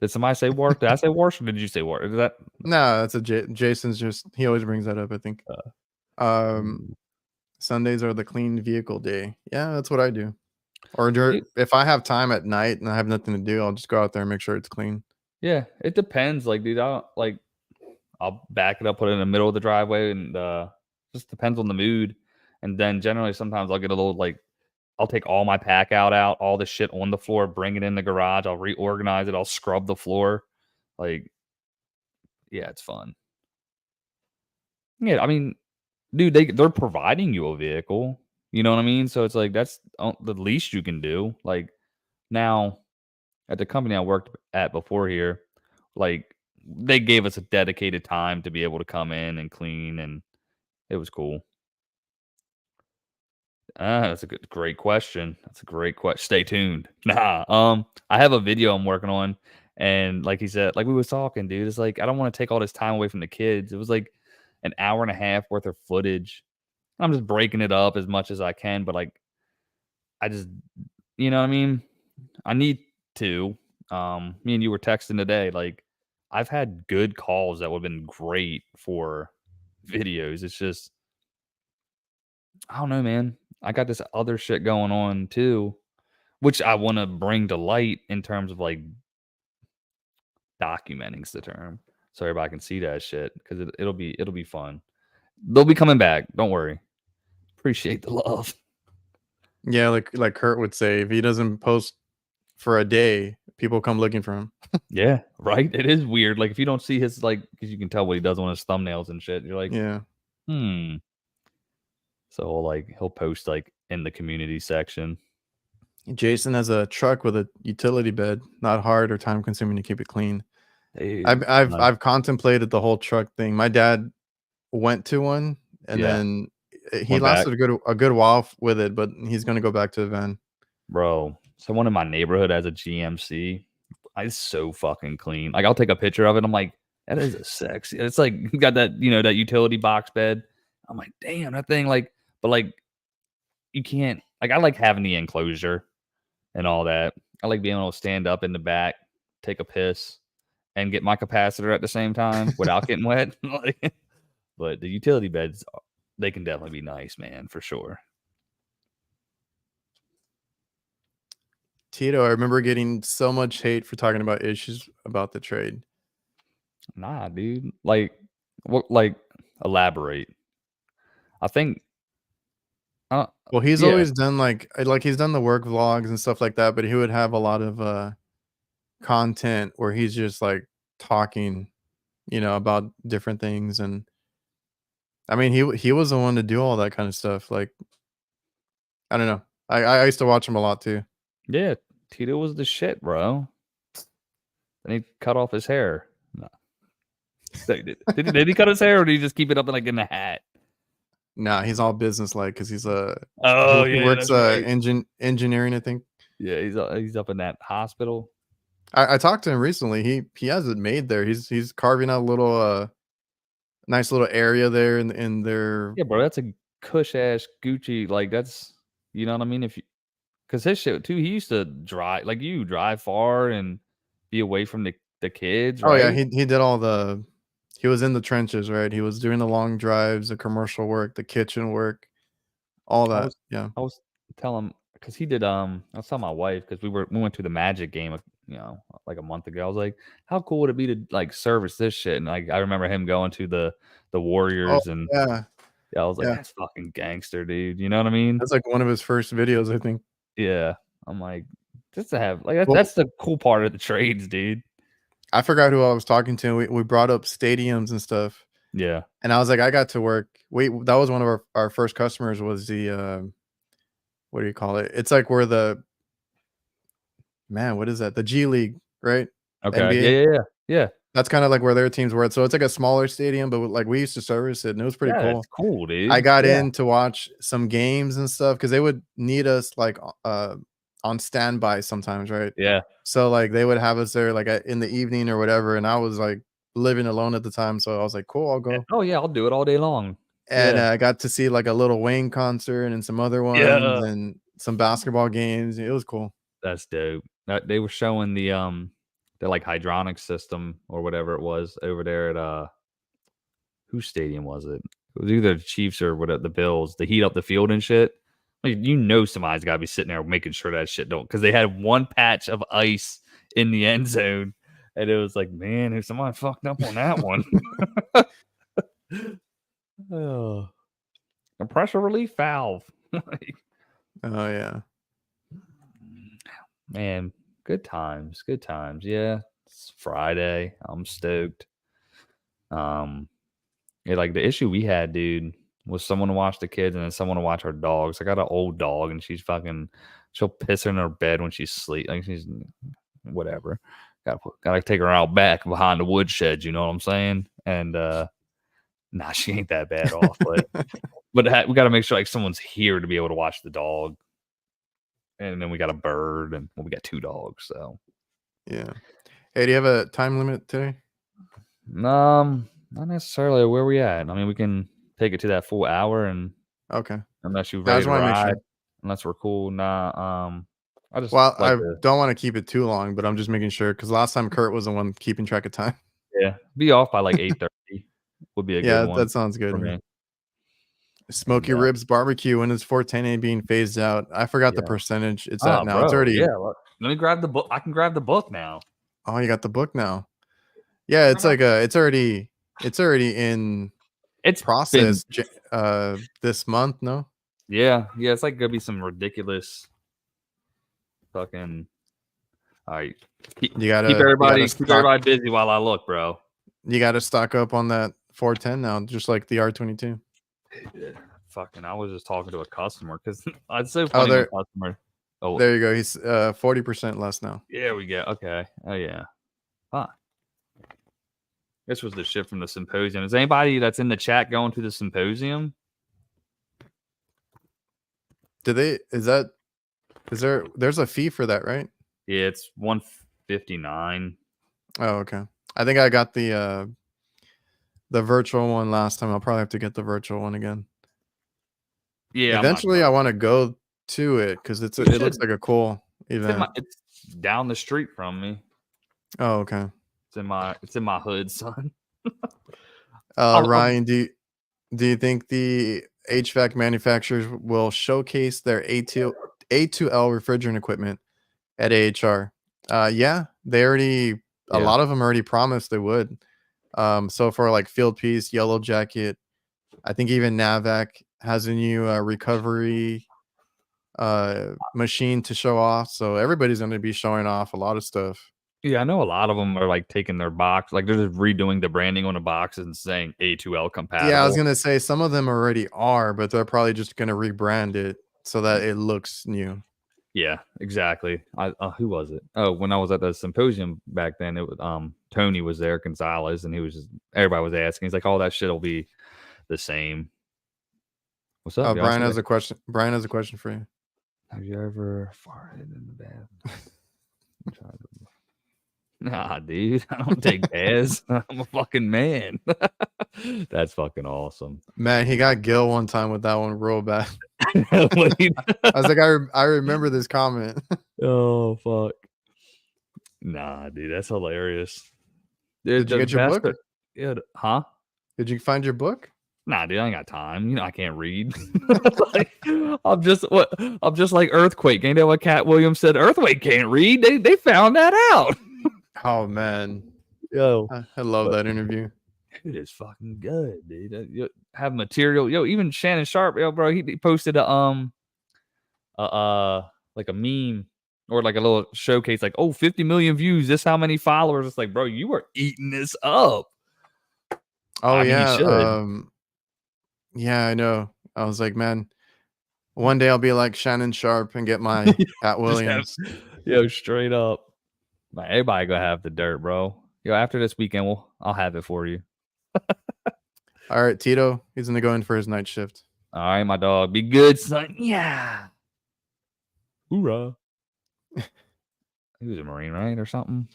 Did somebody say worse? Did I say worse or did you say worse? Is that No, that's a Jason's just he always brings that up, I think. uh, Um, Sundays are the clean vehicle day. Yeah, that's what I do. Or it, if I have time at night and I have nothing to do, I'll just go out there and make sure it's clean. yeah, it depends. Like, dude, I'll back it up, put it in the middle of the driveway, and just depends on the mood. And then generally, sometimes I'll get a little like I'll take all my pack out, all the shit on the floor, bring it in the garage. I'll reorganize it. I'll scrub the floor. Like, yeah, it's fun. Yeah, I mean, dude, they're providing you a vehicle. You know what I mean? So it's like that's the least you can do. Like now at the company I worked at before here, like they gave us a dedicated time to be able to come in and clean, and it was cool. That's a great question. That's a great question. Stay tuned. Nah, I have a video I'm working on, and like he said, like we was talking, dude. It's like I don't want to take all this time away from the kids. It was like an hour and a half worth of footage. I'm just breaking it up as much as I can, but like I just, you know what I mean. I need to. Me and you were texting today. Like I've had good calls that would have been great for videos. It's just I don't know, man. I got this other shit going on too, which I want to bring to light in terms of like documenting's the term, so everybody can see that shit because it'll be fun. They'll be coming back. Don't worry. Appreciate the love. Yeah, like Kurt would say, if he doesn't post for a day, people come looking for him. Yeah, right. It is weird. Like if you don't see his like, because you can tell what he does on his thumbnails and shit. You're like, Yeah. hmm. So like he'll post like in the community section. Jason has a truck with a utility bed, not hard or time consuming to keep it clean. I've Dude, I've I've contemplated the whole truck thing. My dad went to one and yeah, then he went back, lasted a good while with it, but he's gonna go back to the van. bro. Someone in my neighborhood has a GMC. It's so fucking clean. Like I'll take a picture of it. I'm like, that is a sexy. It's like got that that utility box bed. I'm like, damn, that thing like, but like you can't like I like having the enclosure and all that. I like being able to stand up in the back, take a piss, and get my capacitor at the same time without getting wet. Like, but the utility beds, they can definitely be nice, man, for sure. Tito, I remember getting so much hate for talking about issues about the trade. Nah, dude. Like, what? Like, elaborate. I think. Well, he's Yeah, always done like he's done the work vlogs and stuff like that, but he would have a lot of content where he's just like talking, about different things. And I mean, he was the one to do all that kind of stuff. Like, I don't know. I used to watch him a lot too. yeah. Tito was the shit, bro. Then he cut off his hair. No. Did he cut his hair, or did he just keep it up like in the hat? Nah, he's all business like because Oh he yeah, works that's right. engineering, I think. Yeah, he's up in that hospital. I talked to him recently. He has it made there. He's carving out a little nice little area there in their. Yeah, bro, that's a cush ass Gucci. Like that's you know what I mean. If you because his shit too, he used to drive like you drive far and be away from the kids, Oh yeah, right? he did all the. He was in the trenches, right? He was doing the long drives, the commercial work, the kitchen work, all I that. was Yeah. I was telling because he did I was telling my wife because we went to the Magic game like a month ago. I was like, how cool would it be to like service this shit? And like I remember him going to the Oh Warriors and yeah, yeah, I was like, yeah. that's fucking gangster, dude. You know what I mean? That's like one of his first videos, I think. Yeah. I'm like, just to have like Well, that's the cool part of the trades, dude. I forgot who I was talking to. We brought up stadiums and stuff, Yeah. and I was like, I got to work. That was one of our first customers. Was the what do you call it? It's like where the man, what is that? The G League, right? Okay. Yeah, NBA. yeah, yeah. Yeah. That's kind of like where their teams were at. So it's like a smaller stadium, but like we used to service it, and it was pretty Yeah, cool. that's cool, I dude. got Yeah. in to watch some games and stuff because they would need us like on standby sometimes, right? Yeah. So like they would have us there like in the evening or whatever, and I was like living alone at the time, so I was like, cool, I'll Yeah. go. Oh yeah, I'll do it all day long. And Yeah. I got to see like a little Wayne concert and some other ones Yeah. and some basketball games. It was cool. That's dope. They were showing the like hydronic system or whatever it was over there at whose stadium was it? It was either the Chiefs or what the Bills to heat up the field and shit. Like, somebody's got to be sitting there making sure that shit don't because they had one patch of ice in the end zone, and it was like, man, if somebody fucked up on that one. Oh, a pressure relief valve. Like, Oh yeah. man, good times, good times. Yeah, it's Friday. I'm stoked. Um, yeah, like the issue we had, dude, was someone to watch the kids and then someone to watch our dogs. I got an old dog and she'll piss in her bed when she's asleep. Like she's whatever. Gotta take her out back behind the woodshed. You know what I'm saying? And nah, she ain't that bad off, but we got to make sure like someone's here to be able to watch the dog. And then we got a bird, and we got 2 dogs. So Yeah. Hey, do you have a time limit today? not necessarily where we at. I mean, we can take it to that full hour, and Okay. unless you're I ready just to want to make ride, sure. unless we're cool. Nah, I just Well, like I to. don't want to keep it too long, but I'm just making sure because last time Kurt was the one keeping track of time. Yeah, be off by like 8:30 would be a good Yeah, one that sounds good. for me. Smoky Yeah, Ribs Barbecue, when is 410A being phased out? I forgot the yeah. percentage it's at Oh, now. It's bro, already. yeah. Let me grab the book. I can grab the book now. Oh, you got the book now. Yeah, it's like it's already in It's been process. This month. No, yeah. It's like gonna be some ridiculous fucking. All right, keep you gotta keep everybody busy while I look, bro. you gotta stock up on that 410 now, just like the R22. Yeah. Fucking, I was just talking to a customer because it's so Oh, funny when customer. Oh, there you go. He's 40% less now. yeah, we get okay. Oh yeah, huh. This was the shit from the symposium. Is anybody that's in the chat going to the symposium? There's a fee for that, right? Yeah, it's 159. Oh, okay. I think I got the virtual one last time. I'll probably have to get the virtual one again. Yeah, Eventually, I want to go to it because it looks like a cool event. It's down the street from me. Oh, okay. It's in my hood, son. Ryan, do you think the HVAC manufacturers will showcase their A2L refrigerant equipment at AHR? Yeah, a lot of them already promised they would. So for like Field Piece, Yellow Jacket, I think even Navac has a new recovery machine to show off. So everybody's going to be showing off a lot of stuff. Yeah, I know a lot of them are like taking their box, like they're just redoing the branding on the box and saying A2L compatible. Yeah, I was gonna say some of them already are, but they're probably just gonna rebrand it so that it looks new. Yeah, exactly. Who was it? Oh, when I was at the symposium back then, it was Tony was there, Gonzalez, and everybody was asking. He's like, "All that shit will be the same." What's up? Brian has a question. Brian has a question for you. Have you ever farted in the bath? Nah, dude, I don't take baths. I'm a fucking man. That's fucking awesome. Man, he got Gil one time with that one real bad. I was like, I remember this comment. Oh fuck. Nah, dude, that's hilarious. Did you get your book? Yeah, huh? Did you find your book? Nah, dude, I ain't got time. You know, I can't read. I'm just like Earthquake. Ain't that what Cat Williams said? Earthquake can't read. They found that out. Oh man, yo, I love that interview. It is fucking good, dude. You have material. Yo, even Shannon Sharp, yo, bro, he posted a like a meme or like a little showcase, like 50 million views. This how many followers? It's like, bro, you are eating this up. Oh yeah, yeah, I know. I was like, man, one day I'll be like Shannon Sharp and get my Cat Williams. Yo, straight up. Man, everybody gonna have the dirt, bro. Yo, after this weekend, I'll have it for you. All right, Tito, he's gonna go in for his night shift. All right, my dog. Be good, son. Yeah. Hoorah. He was a Marine, right? Or something.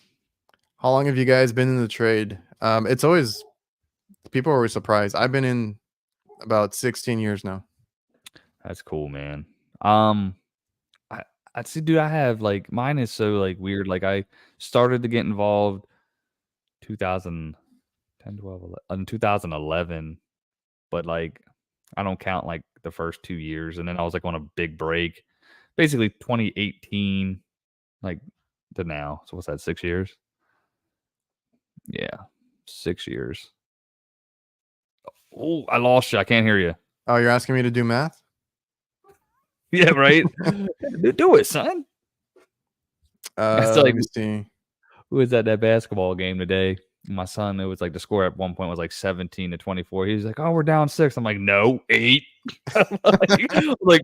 How long have you guys been in the trade? It's always, people are always surprised. I've been in about 16 years now. That's cool, man. I see, dude, I have like, mine is so like weird. Like I started to get involved 2010, 12, 11, 2011, but like I don't count like the first 2 years, and then I was like on a big break, basically 2018, like to now. So what's that? 6 years? Yeah, 6 years. Oh, I lost you. I can't hear you. Oh, you're asking me to do math? Yeah, right. Do it, son. Let me see. Who was at that basketball game today? My son, it was like the score at one point was like 17-24. He was like, "Oh, we're down 6." I'm like, "No, 8." like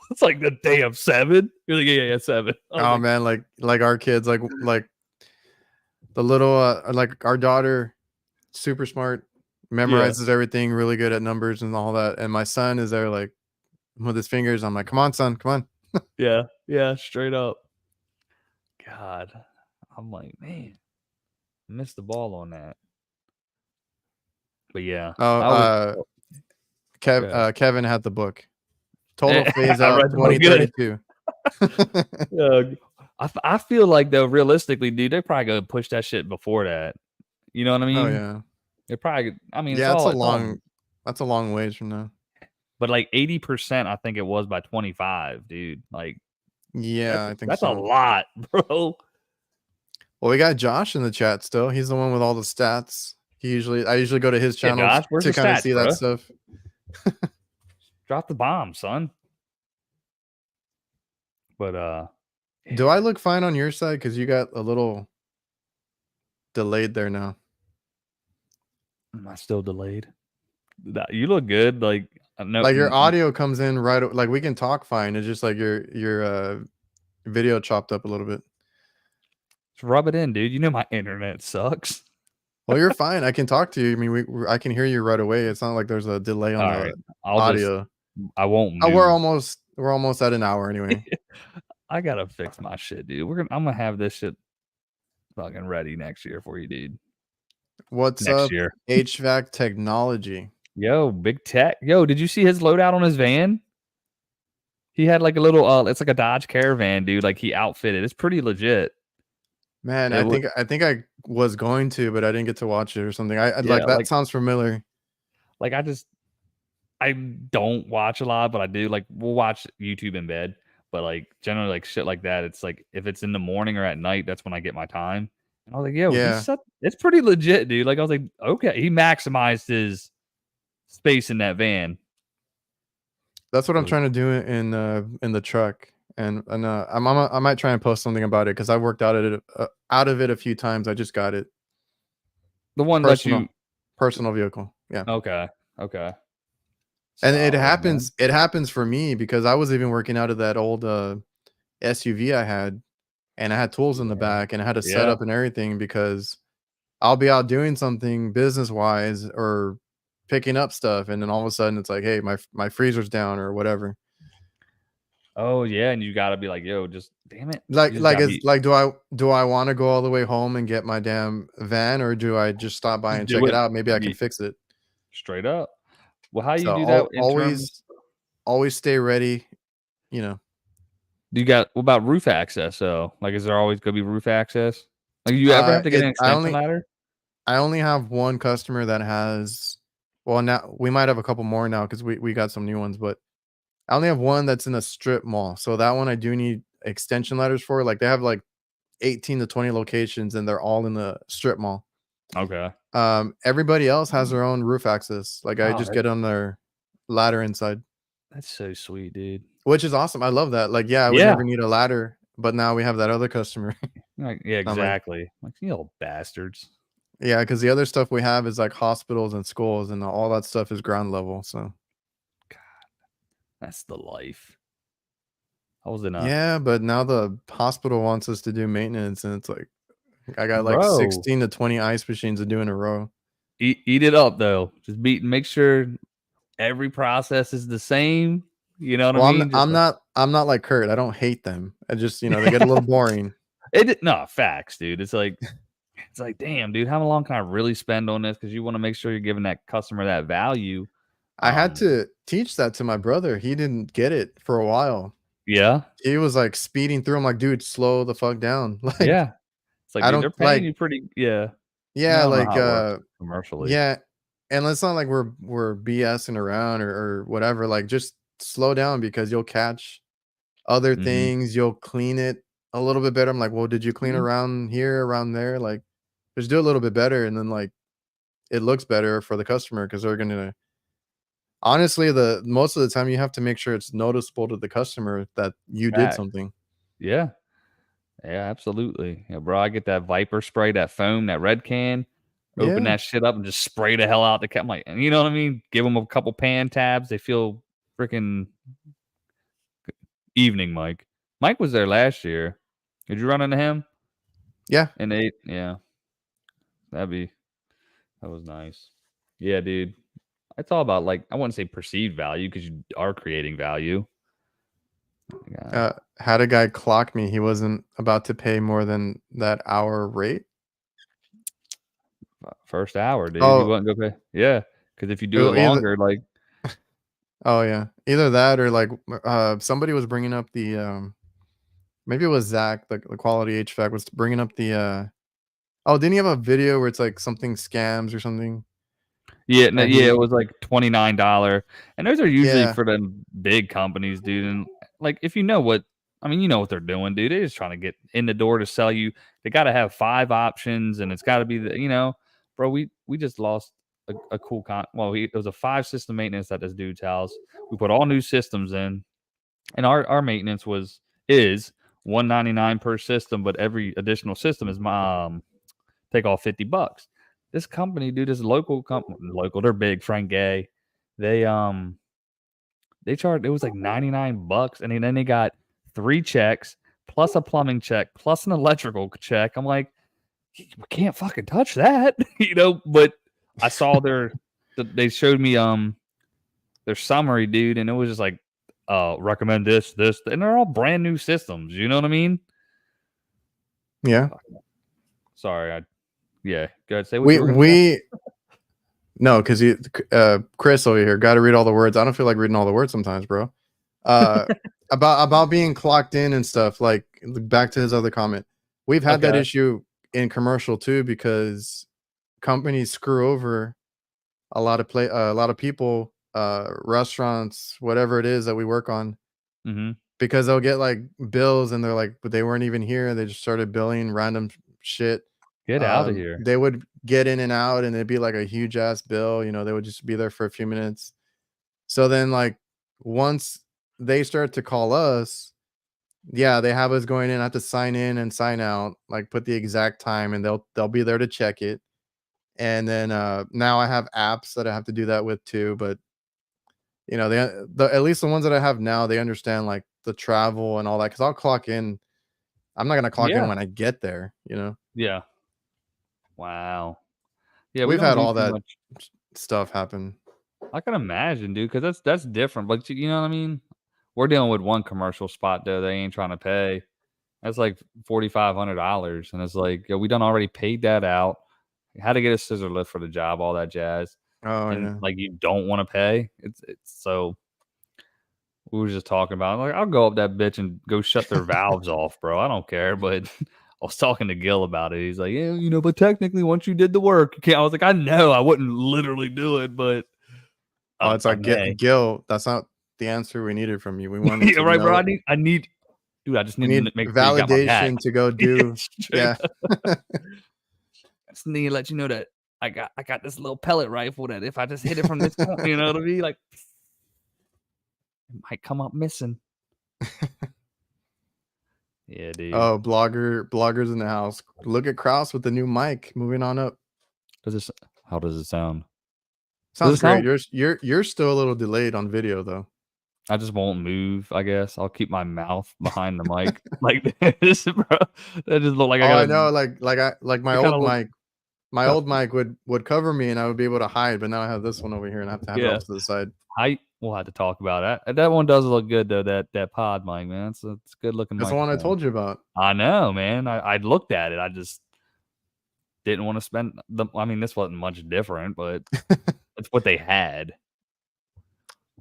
it's like the damn 7. You're like, "Yeah, 7." Oh like, man, like our kids, like the little like our daughter, super smart, memorizes everything, really good at numbers and all that. And my son is there like with his fingers. I'm like, "Come on, son, come on." yeah, straight up. God, I'm like, man, missed the ball on that. But yeah. Kevin had the book. Total phase out 2032. I feel like though, realistically, dude, they're probably gonna push that shit before that. You know what I Oh mean? yeah. It probably. I mean, Yeah, it's all. that's a long ways from now. But like 80%, I think it was by 25, dude. Like Yeah, I think that's a so. lot, bro. Well, we got Josh in the chat still. He's the one with all the stats. I usually go to his Yeah, channel Josh, where's to the kind of stats, see that bro? stuff. Drop the bomb, son. But Do I yeah, look fine on your side? Because you got a little delayed there now. am I still delayed? You look good. Like no, Like your audio comes in like we can talk fine. It's just like your video chopped up a little bit. just rub it in, dude. You know my internet sucks. Well, you're fine. I can talk to you. I mean, I can hear you right away. It's not like there's a delay on All right, the I'll just. audio. I won't Oh, move. we're almost at an hour anyway. I gotta fix my shit, dude. I'm gonna have this shit fucking ready next year for you, dude. What's Next up, year. HVAC technology? Yo, big tech. Yo, did you see his loadout on his van? He had like a little it's like a Dodge Caravan, dude. Like he outfitted. It's pretty legit. Man, It would I think I was going to, but I didn't get to watch it or something. I yeah, like that sounds familiar. like I don't watch a lot, but I do like we'll watch YouTube in bed. But like generally like shit like that, it's like if it's in the morning or at night, that's when I get my time. And I was like, yo, Yeah, it's pretty legit, dude. Like I was like, okay, he maximized his space in that van. that's what I'm So trying to do in the truck, and I might try and post something about it because I worked out of it a few times. I just got it the one that personal you personal vehicle. Yeah. okay, okay. And Solid, man. it happens for me because I was even working out of that old SUV I had, and I had tools in the Yeah. back and I had to set Yeah. up and everything because I'll be out doing something business wise or picking up stuff, and then all of a sudden it's like, hey, my freezer's down or whatever. Oh yeah, and you gotta be like, yo, just damn it. You just Like gotta is be like do I want to go all the way home and get my damn van, or do I just stop by just and do check it it. out? Maybe I can Ye fix it. straight up. Well, how you So do that in terms always stay ready, you know. do you got what about roof access though? Like is there always gonna be roof access? Like you ever have to get It an extension ladder? I only have one customer that has, well, now we might have a couple more now because we got some new ones, but I only have one that's in a strip mall. So that one I do need extension ladders for. Like they have like 18 to 20 locations and they're all in the strip mall. Okay. Everybody else has their own roof access. Like I Oh, just get on their ladder inside, that's so sweet, dude. which is awesome. I love that. Like, yeah, I would Yeah. never need a ladder, but now we have that other customer. Like, yeah, I'm like, exactly. Like you little bastards. yeah, because the other stuff we have is like hospitals and schools, and all that stuff is ground level. So God, that's the life. I was in a yeah, but now the hospital wants us to do maintenance, and it's like I got like bro. 16 to 20 ice machines to do in a row. Eat it up though. Just make sure every process is the same. You know what I Well, mean? Just like I'm not like Kurt. I don't hate them. I just, they get a little boring. no facts, dude. It's like, damn, dude, how long can I really spend on this? Because you want to make sure you're giving that customer that value. I had Um, to teach that to my brother. He didn't get it for a while. yeah, He was like speeding through. I'm like, dude, slow the fuck down. Like, yeah. It's like, I dude, don't they're paying like, you pretty. Yeah, I mean, I yeah, don't know like, how it works commercially. yeah. And it's not like we're BSing around or whatever. Like, just slow down because you'll catch other Hmm. things. You'll clean it a little bit better. I'm like, well, did you clean Hmm. around here, around there? Like, just do a little bit better. And then like, it looks better for the customer because they're gonna honestly the most of the time you have to make sure it's noticeable to the customer that you did Fact. something. Yeah, yeah, absolutely. Yeah, bro, I get that Viper spray, that foam, that red can. Open Yeah. that shit up and just spray the hell out the cat. I'm like, you know what I mean? Give them a couple pan tabs. They feel freaking evening, Mike. Mike was there last year. Did you run into him? Yeah. And they, yeah, that'd be that was nice. Yeah, dude. It's all about like I wouldn't say perceived value because you are creating value. Yeah, Had a guy clock me. He wasn't about to pay more than that hour rate. first hour, dude. He Oh, wasn't gonna pay. Yeah, because if you do it oh, either longer, like, oh yeah. Either that or like somebody was bringing up maybe it was Zach, the quality HVAC was bringing up the Oh, didn't he have a video where it's like something scams or something? Yeah, no, And yeah, it he was like $29, and those are usually yeah. for the big companies, dude. And like, if you know what, I mean, you know what they're doing, dude. They're just trying to get in the door to sell you. They got to have 5 options, and it's got to be bro. We just lost a cool Well, it was a 5 system maintenance at this dude's house. We put all new systems in, and our maintenance is $199 per system, but every additional system is take off $50. This company, dude, this local company, they're big, Frank Gay. They they charged, it was like $99, and then they got 3 checks plus a plumbing check plus an electrical check. I'm like, we can't fucking touch that, But I saw they showed me their summary, dude, and it was just like recommend this, and they're all brand new systems. You know what I mean? Yeah. Sorry, yeah. Go ahead, say what you We were gonna say. we no, because Chris over here got to read all the words. I don't feel like reading all the words sometimes, bro. Uh, about being clocked in and stuff. Like back to his other comment, we've had that Okay. issue in commercial too because companies screw over a lot of people, restaurants, whatever it is that we work on, Mm-hmm. because they'll get like bills and they're like, but they weren't even here. They just started billing random shit. Get out of here. They would get in and out and it'd be like a huge ass bill. They would just be there for a few minutes. So then, like, once they start to call us, yeah, they have us going in, I have to sign in and sign out, like put the exact time, and they'll be there to check it. And then now I have apps that I have to do that with too. But at least the ones that I have now, they understand like the travel and all that. Because I'll clock in. I'm not gonna clock in Yeah. when I get there. Yeah. Wow. Yeah, we We've don't had do all too that much. stuff happen. I can imagine, dude, because that's different. But you know what I mean? We're dealing with one commercial spot though. They ain't trying to pay. That's like $4,500, and it's like, we done already paid that out. Had to get a scissor lift for the job, all that jazz, Oh and yeah. like you don't want to pay. It's so. We were just talking about like I'll go up that bitch and go shut their valves off, bro. I don't care. But I was talking to Gil about it. He's like, yeah, but technically once you did the work, you can't. I was like, I know I wouldn't literally do it, but Oh, it's I like may. Gil. That's not the answer we needed from you. We wanted Yeah, to right, bro. know. I need, dude. I just We need need to make sure you got my back. validation to go Yeah, do. straight Yeah. up. I just need to let you know that I got this little pellet rifle that if I just hit it from this corner, you know what I mean? Like it might come up missing. Yeah, dude. Oh, bloggers in the house. Look at Kraus with the new mic. Moving on up. How does it sound? Does Sounds it great. sound You're still a little delayed on video though. I just won't move, I guess. I'll keep my mouth behind the mic like this, bro. That just look like I Oh, I gotta know. Like my it kinda old look mic. My old mic would cover me and I would be able to hide, but now I have this one over here and I have to have it yeah. off to the side. We'll have to talk about that. That one does look good though, that pod mic, man. It's a good looking That's the one I microphone. told you about. I know, man. I looked at it. I just didn't want to spend I mean, this wasn't much different, but it's what they had.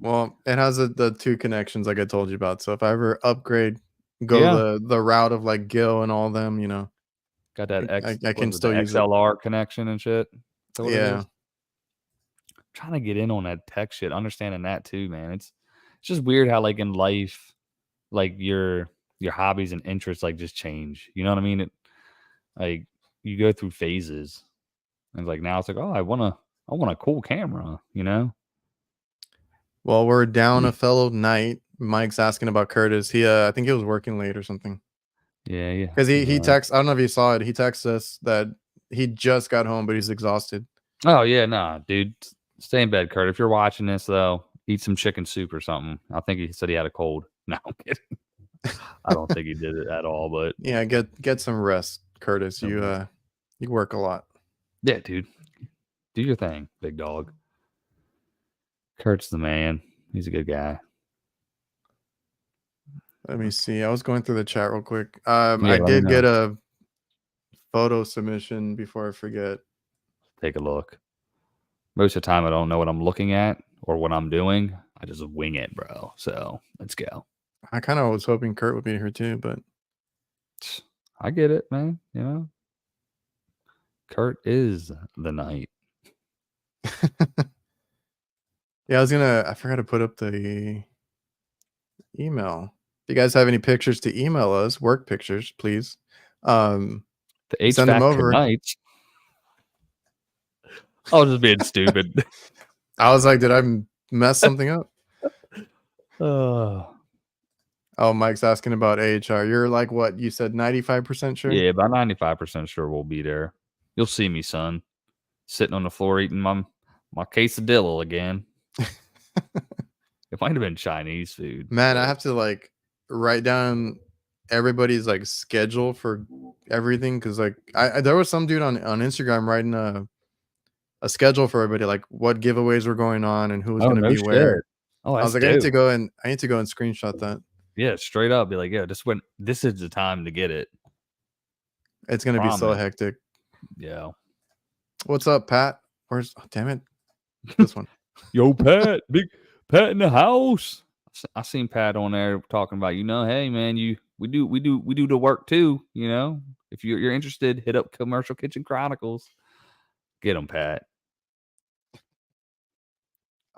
Well, it has the two connections like I told you about. So if I ever upgrade, go Yeah. the route of like Gil and all them, Got that I what can is it, the still use it. XLR connection and shit. Is that what it Yeah. is? Trying to get in on that tech shit, understanding that too, man. It's just weird how like in life, like your hobbies and interests like just change. You know what I mean? Like you go through phases. And like now it's like, oh, I want a cool camera, you know? Well, we're down a fellow knight. Mike's asking about Curtis. I think he was working late or something. Yeah, yeah. Because he texts. I don't know if you saw it. He texts us that he just got home, but he's exhausted. Oh yeah, nah, dude. Stay in bed, Kurt. If you're watching this though, eat some chicken soup or something. I think he said he had a cold. No, I'm kidding. I don't think he did it at all, but Yeah, get some rest, Curtis. You work a lot. yeah, dude. Do your thing, big dog. Kurt's the man. He's a good guy. Let me see. I was going through the chat real quick. Yeah, I let me did know. get a photo submission before I forget. Take a look. Most of the time, I don't know what I'm looking at or what I'm doing. I just wing it, bro. So let's go. I kind of was hoping Kurt would be here too, but I get it, man. You know, Kurt is the knight. Yeah, I forgot to put up the email. If you guys have any pictures to email us, work pictures, please. The Send them HVAC over. knights. I was just being stupid. I was like, did I mess something up? uh, Oh, Mike's asking about AHR. You're like what? You said 95% sure? yeah, about 95% sure we'll be there. You'll see me, son, sitting on the floor eating my quesadilla again. It might have been Chinese food. Man, I but- have to like write down everybody's like schedule for everything because like there was some dude on Instagram writing a schedule for everybody, like what giveaways were going on and who was Oh, going to no be where. shit. Oh, I was that's like, dope. I need to go and screenshot that. Yeah, straight up. Be like, yeah, this is the time to get it. It's going to be so Promise. hectic. Yeah. What's up, Pat? Where's damn it? This one. Yo, Pat, big Pat in the house. I seen Pat on there talking about, hey man, we do the work too. If you're interested, hit up Commercial Kitchen Chronicles. Get them, Pat.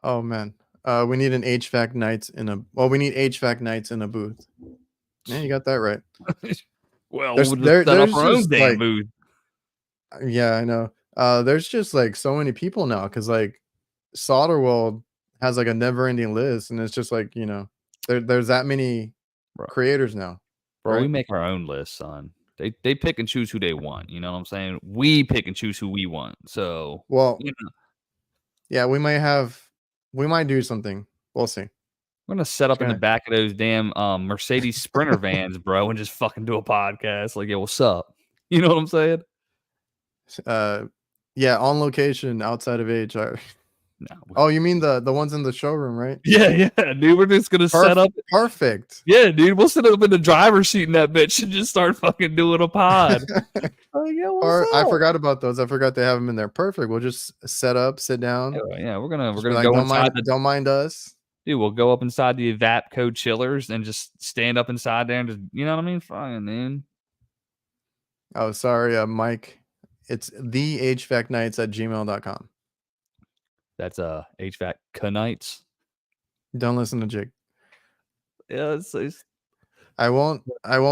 Oh man. We need an HVAC nights in a we need HVAC nights in a booth. Yeah, you got that right. Well, There's we'll just set up there's our own just damn like booth. yeah, I know. There's just like so many people now because like Solder World has like a never ending list, and it's just like there's that many Bro. creators now. Bro, we right? make our own list, son. They pick and choose who they want. You know what I'm saying? We pick and choose who we want. So, Well, yeah, we might do something. We'll see. we're gonna set up in the back of those damn Mercedes Sprinter vans, bro, and just fucking do a podcast. Like, yo, what's up? You know what I'm saying? Yeah, on location outside of AHR. No. Oh, you mean the ones in the showroom, right? Yeah, dude. We're just gonna set up. Perfect. Yeah, dude. We'll sit up in the driver's seat in that bitch and just start fucking doing a pod. Yeah, what's I up? forgot about those. I forgot they have them in there. Perfect. We'll just set up, sit down. Yeah, we're gonna Just be go don't inside don't mind us. Dude, we'll go up inside the Evapco chillers and just stand up inside there and just, you know what I mean? Fine, man. Oh, sorry, Mike. It's the HVACnights@gmail.com. That's HVAC Knights. Don't listen to Jake. Yeah, it's I won't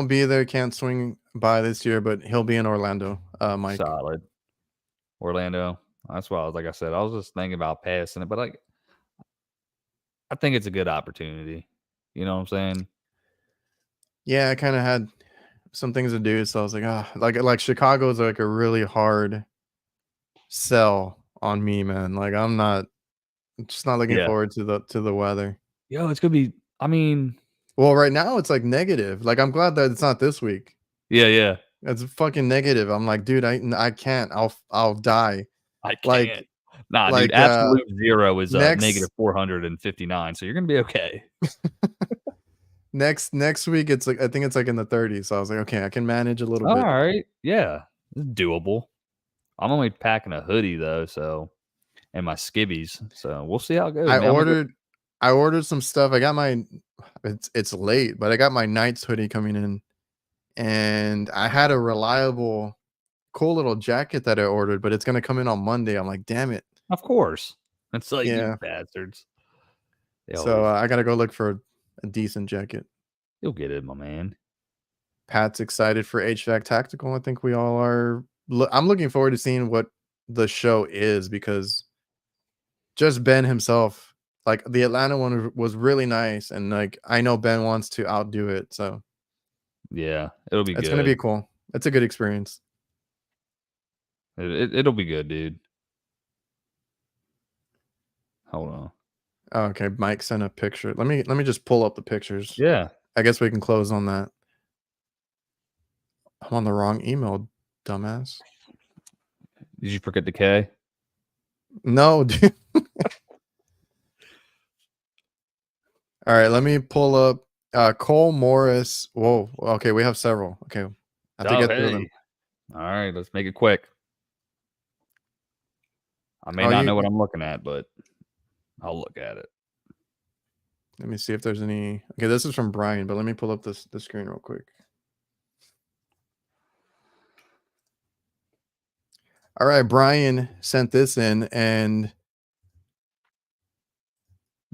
be there. Can't swing by this year, but he'll be in Orlando. Mike. solid. Orlando. That's why like I said, I was just thinking about passing it, but like I think it's a good opportunity. You know what I'm saying? Yeah, I kind of had some things to do, so I was like, like Chicago is like a really hard sell on me, man. Like I'm just not looking forward to the weather. Yo, it's gonna be. I mean, well, right now it's like negative. Like I'm glad that it's not this week. Yeah. It's fucking negative. I'm like, dude, I can't. I'll die. I can't. Like, nah, like, dude. Absolute zero is next negative 459. So you're gonna be okay. next week it's like I think it's like in the 30s. So I was like, okay, I can manage a little bit. All right, yeah, it's doable. I'm only packing a hoodie though, so and my skivvies. So we'll see how it goes. I ordered some stuff. I got my it's late, but I got my Knights hoodie coming in, and I had a reliable, cool little jacket that I ordered, but it's gonna come in on Monday. I'm like, damn it. Of course, it's like Yeah. you bastards. So I gotta go look for a decent jacket. You'll get it, my man. Pat's excited for HVAC Tactical. I think we all are. I'm looking forward to seeing what the show is because just Ben himself, like the Atlanta one was really nice, and like I know Ben wants to outdo it, so yeah, it'll be. It's gonna be cool. It's a good experience. It'll be good, dude. Hold on. Oh, okay, Mike sent a picture. Let me just pull up the pictures. Yeah, I guess we can close on that. I'm on the wrong email, dumbass. Did you forget the K? No, dude. All right, let me pull up Cole Morris. Whoa, okay, we have several. Okay, I have to get through them. All right, let's make it quick. I may not know what I'm looking at, but I'll look at it. Let me see if there's any. Okay, this is from Brian, but let me pull up the screen real quick. All right, Brian sent this in, and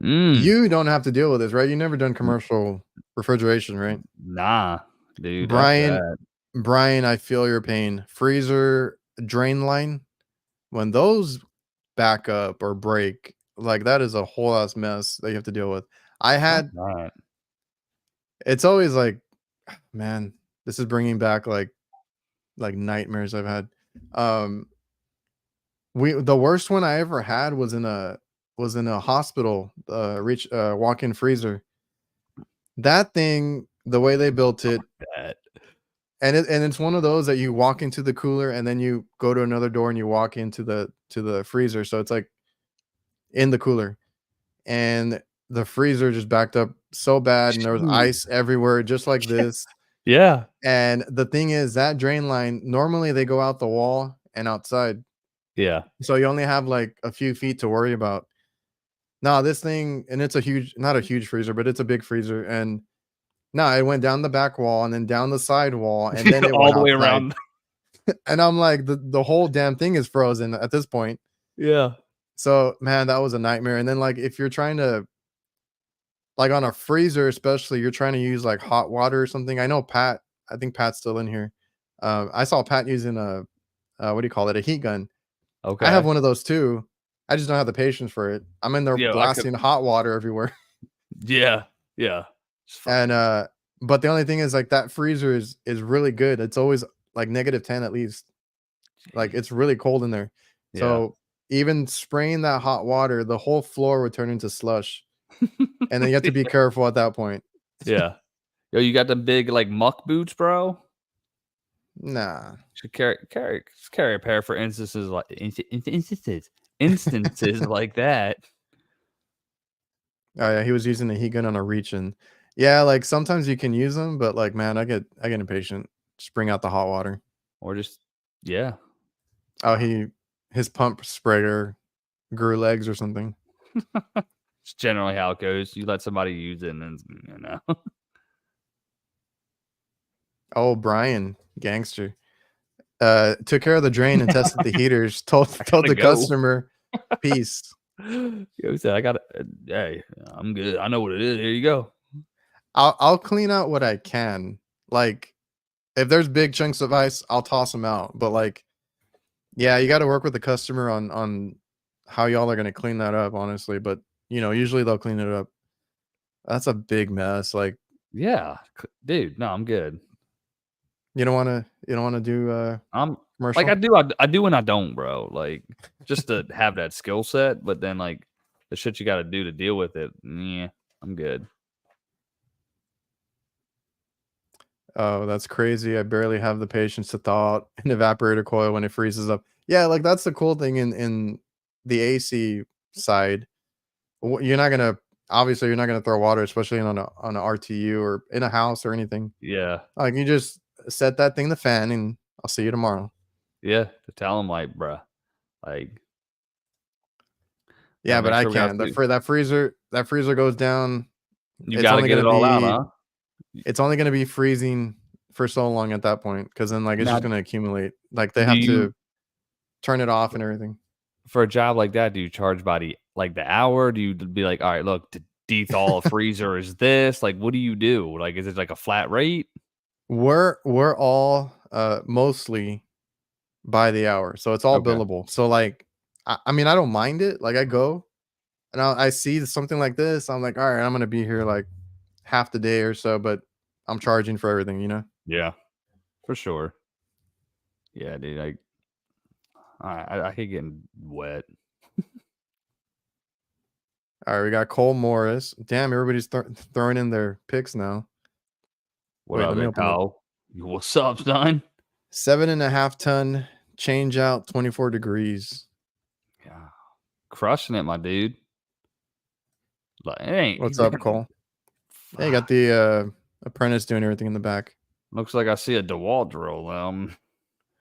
Mm. you don't have to deal with this, right? You never done commercial refrigeration, right? Nah, dude. F Brian, that. Brian, I feel your pain. Freezer drain line, when those back up or break, like that is a whole ass mess that you have to deal with. I Fuck had that. it's always like, man, this is bringing back like nightmares I've had. Um, the worst one I ever had was in a hospital, reach walk-in freezer. That thing, the way they built it, That. and it's one of those that you walk into the cooler and then you go to another door and you walk into the freezer. So it's like in the cooler. And the freezer just backed up so bad and there was Shoot. ice everywhere, just like this. Yeah. And the thing is that drain line, normally they go out the wall and outside. Yeah. So you only have like a few feet to worry about. No, this thing, and it's a huge, not a huge freezer, but it's a big freezer. And no, it went down the back wall and then down the side wall, and then it All went the way outside. around. And I'm like, the whole damn thing is frozen at this point. Yeah. So man, that was a nightmare. And then like if you're trying to, like on a freezer, especially, you're trying to use like hot water or something. I know Pat, I think Pat's still in here. I saw Pat using a what do you call it? A heat gun. I have Okay. one of those too. I just don't have the patience for it. I'm in there Yeah, I could. blasting hot water everywhere. Yeah. Yeah. It's And fucking. but the only thing is like that freezer is really good. It's always like -10 at least. Like Jeez. it's really cold in there. Yeah. So even spraying that hot water, the whole floor would turn into slush. And then you have to be careful at that point. Yeah. Yo, you got the big like muck boots, bro? Nah. Should carry a pair for instances like instances like that. Oh yeah, he was using the heat gun on a reach, and yeah, like sometimes you can use them, but like man, I get impatient. Just bring out the hot water. Or just yeah. Oh, his pump sprayer grew legs or something. It's generally how it goes. You let somebody use it and then Oh, Brian, gangster. Took care of the drain and tested the heaters. I Told gotta the go. customer, peace. Yo said, I got hey, I'm good. I know what it is. Here you go. I'll clean out what I can. Like if there's big chunks of ice, I'll toss them out. But like, yeah, you got to work with the customer on how y'all are gonna clean that up, honestly. But usually they'll clean it up. That's a big mess. Like Yeah. Dude, no, I'm good. you don't wanna do I'm like commercial. I do and I don't, bro. Like just to have that skill set, but then like the shit you got to do to deal with it. Yeah, I'm good. Oh, that's crazy. I barely have the patience to thaw out an evaporator coil when it freezes up. Yeah, like that's the cool thing in the AC side. You're not gonna obviously you're not gonna throw water, especially on a RTU or in a house or anything. Yeah. Like you just set that thing to fan, and I'll see you tomorrow. Yeah, to tell them like, bruh, like Yeah, gotta but make I sure we got can't. food. That freezer goes down. You It's got to only get gonna it all out, be huh? it's only gonna be freezing for so long at that point, because then like it's Now, just gonna accumulate. Like they do have you to turn it off and everything. for a job like that? Do you charge by the hour? Do you be like, all right, look, to dethaw a freezer is this? Like, what do you do? Like, is it like a flat rate? We're all mostly by the hour, so it's all Okay. billable. So like I mean I don't mind it. Like I go and I see something like this, I'm like, all right, I'm gonna be here like half the day or so, but I'm charging for everything. Yeah, for sure. Yeah, dude. I hate getting wet. All right, we got Cole Morris. Damn, everybody's throwing in their picks now. What Wait, up, let me there, open the Kyle? What's up, son? 7.5 ton change out, 24 degrees. Yeah, crushing it, my dude. Like, it ain't. What's up, Cole? Yeah, you got the apprentice doing everything in the back. Looks like I see a DeWalt drill.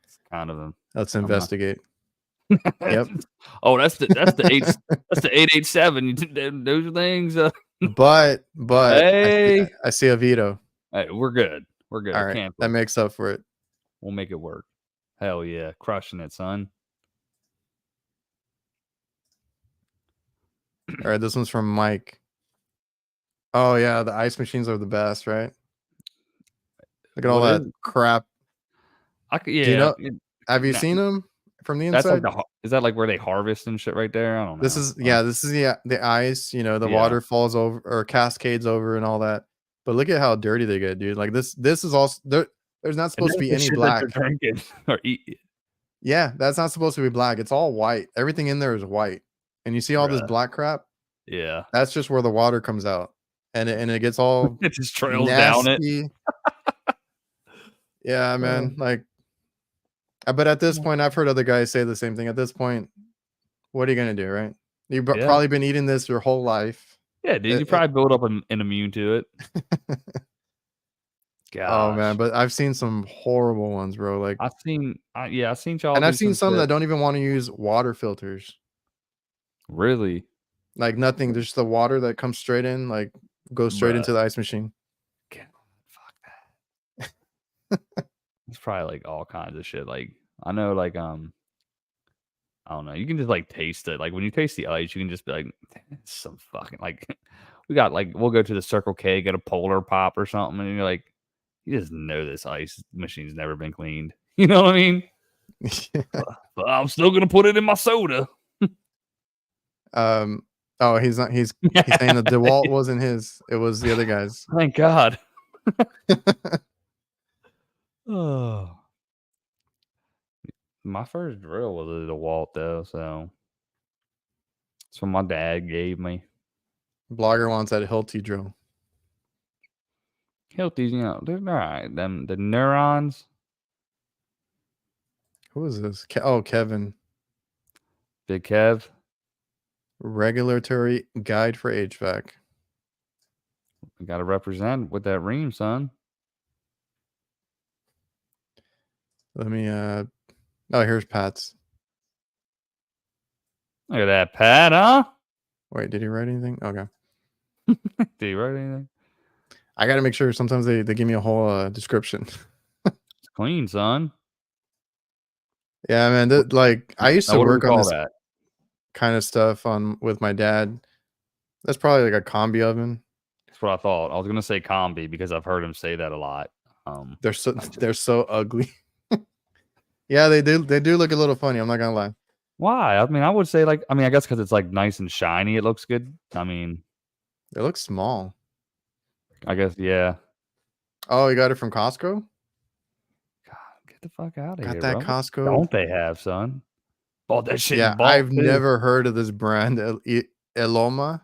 It's kind of a. Let's I'm not. investigate. Yep. Oh, that's the 887. Those things. But Hey, I see a veto. hey, we're good. We're good. All I right, that canceled. makes up for it. We'll make it work. Hell yeah, crushing it, son. All right, this one's from Mike. Oh yeah, the ice machines are the best, right? Look at all What is? that crap. Do you Yeah. know? Have you seen them from the That's like inside? is that like where they harvest and shit right there? I don't This know. is this is the ice. You know, the Yeah. water falls over or cascades over and all that. But look at how dirty they get, dude. Like this is also there's not And supposed to that's be the any shit that they're black. drinking or eating. Yeah, that's not supposed to be black. It's all white. Everything in there is white. And you see all this Bruh. black crap? Yeah. That's just where the water comes out. And it gets all It just trails down it. nasty. Yeah, Oh. man. Like but at this point, I've heard other guys say the same thing. At this point, what are you gonna do, right? You've Yeah. probably been eating this your whole life. Yeah, dude. You probably build up an immune to it. Oh man, Gosh. but I've seen some horrible ones, bro. Like, I've seen y'all and do I've seen some some shit. that don't even want to use water filters. Really? Like nothing, just the water that comes straight in, like goes straight Bruh. into the ice machine. God, fuck that. It's probably like all kinds of shit. Like I know, like I don't know. You can just like taste it. Like when you taste the ice, you can just be like, "It's some fucking like." We got like we'll go to the Circle K, get a Polar Pop or something, and you're like, you just know this ice machine's never been cleaned. You know what I mean? But I'm still gonna put it in my soda. Oh, he's not. He's saying that DeWalt wasn't his. It was the other guy's. Thank God. Oh, my first drill was a DeWalt though, so it's what my dad gave me. Blogger wants that Hilti drill. Healthy, you know, they're all right. Them the neurons, Who is this? Oh, Kevin. Big Kev. Regulatory guide for HVAC. We got to represent with that ream, son. Let me. Oh, here's Pat's. Look at that, Pat, huh? Wait, did he write anything? Okay. Did you write anything? I got to make sure. Sometimes they give me a whole description. It's clean, son. Yeah, man. Like I used Now, to what do we work on call this that? kind of stuff on with my dad. That's probably like a combi oven. That's what I thought. I was gonna say combi because I've heard him say that a lot. They're so ugly. Yeah, they do look a little funny. I'm not gonna lie. Why? I mean, I would say like, I mean, I guess because it's like nice and shiny, it looks good. I mean, They look small. I guess yeah. Oh, you got it from Costco? God, get the fuck out of Got here, that bro. Costco? Don't they have, son? Bought that shit Yeah, in bulk I've too. never heard of this brand, Eloma.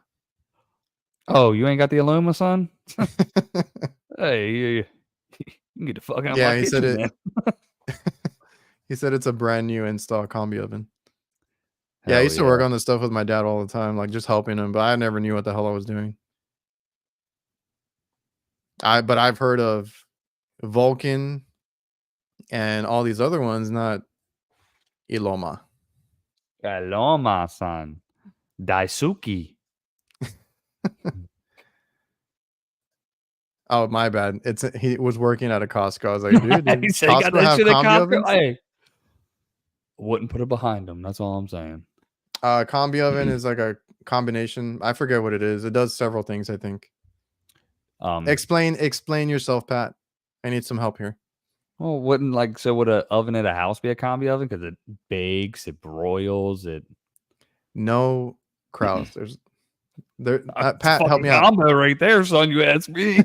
Oh, you ain't got the Illuma, son? Hey, you can get the fuck out of Yeah, my kitchen, man. He said it's a brand new install combi oven. Yeah, I Hell used to work on this stuff with my dad all the time, like just helping him, but I never knew what the hell I was doing. But I've heard of Vulcan and all these other ones, not Eloma. Illuma, son. Daisuke. Oh, my bad. He was working at a Costco. I was like, dude, He did said he got Costco that have shit at combi Costco. ovens? Hey, wouldn't put it behind him. That's all I'm saying. Combi oven is like a combination. I forget what it is. It does several things, I think. Explain yourself, Pat. I need some help here. Well, wouldn't like so would an oven at a house be a combi oven because it bakes, it broils, it. No, Kraus. Pat, help me out. Combo right there, son. You ask me.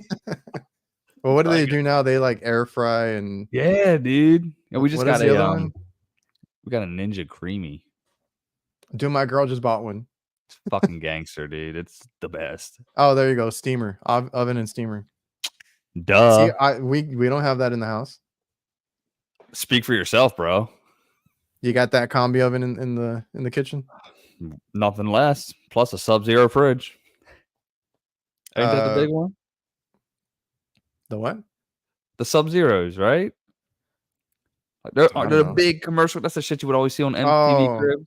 Well, what do they do now? They like air fry and Yeah, dude. And we just what got is the other one? we got a Ninja Creamy. Dude, my girl just bought one. It's fucking gangster, dude. It's the best. Oh, there you go. Steamer, oven and steamer. Duh. See, we don't have that in the house. Speak for yourself, bro. You got that combi oven in the kitchen? Nothing less. Plus a Sub-Zero fridge. Ain't that the big one? The what? The Sub-Zeros, right? Like they're a big commercial. That's the shit you would always see on MTV Crib.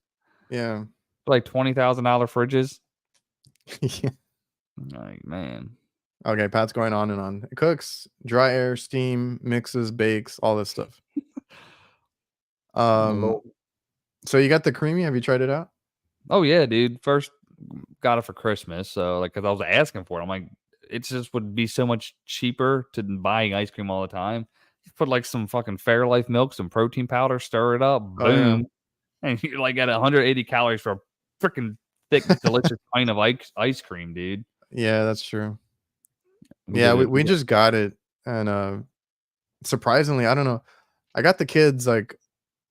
Yeah. Like $20,000 fridges. Yeah. Like, man. Okay, Pat's going on and on. It cooks, dry air, steam, mixes, bakes, all this stuff. So you got the creamy? Have you tried it out? Oh yeah, dude. First got it for Christmas. So like, cause I was asking for it, I'm like, it just would be so much cheaper to buying ice cream all the time. Just put like some fucking Fairlife milk, some protein powder, stir it up, Oh yeah, boom, and you're like at 180 calories for a freaking thick, delicious pint of ice cream, dude. yeah, that's true. We Yeah, did we it. We we did. just got it, and surprisingly, I don't know. I got the kids like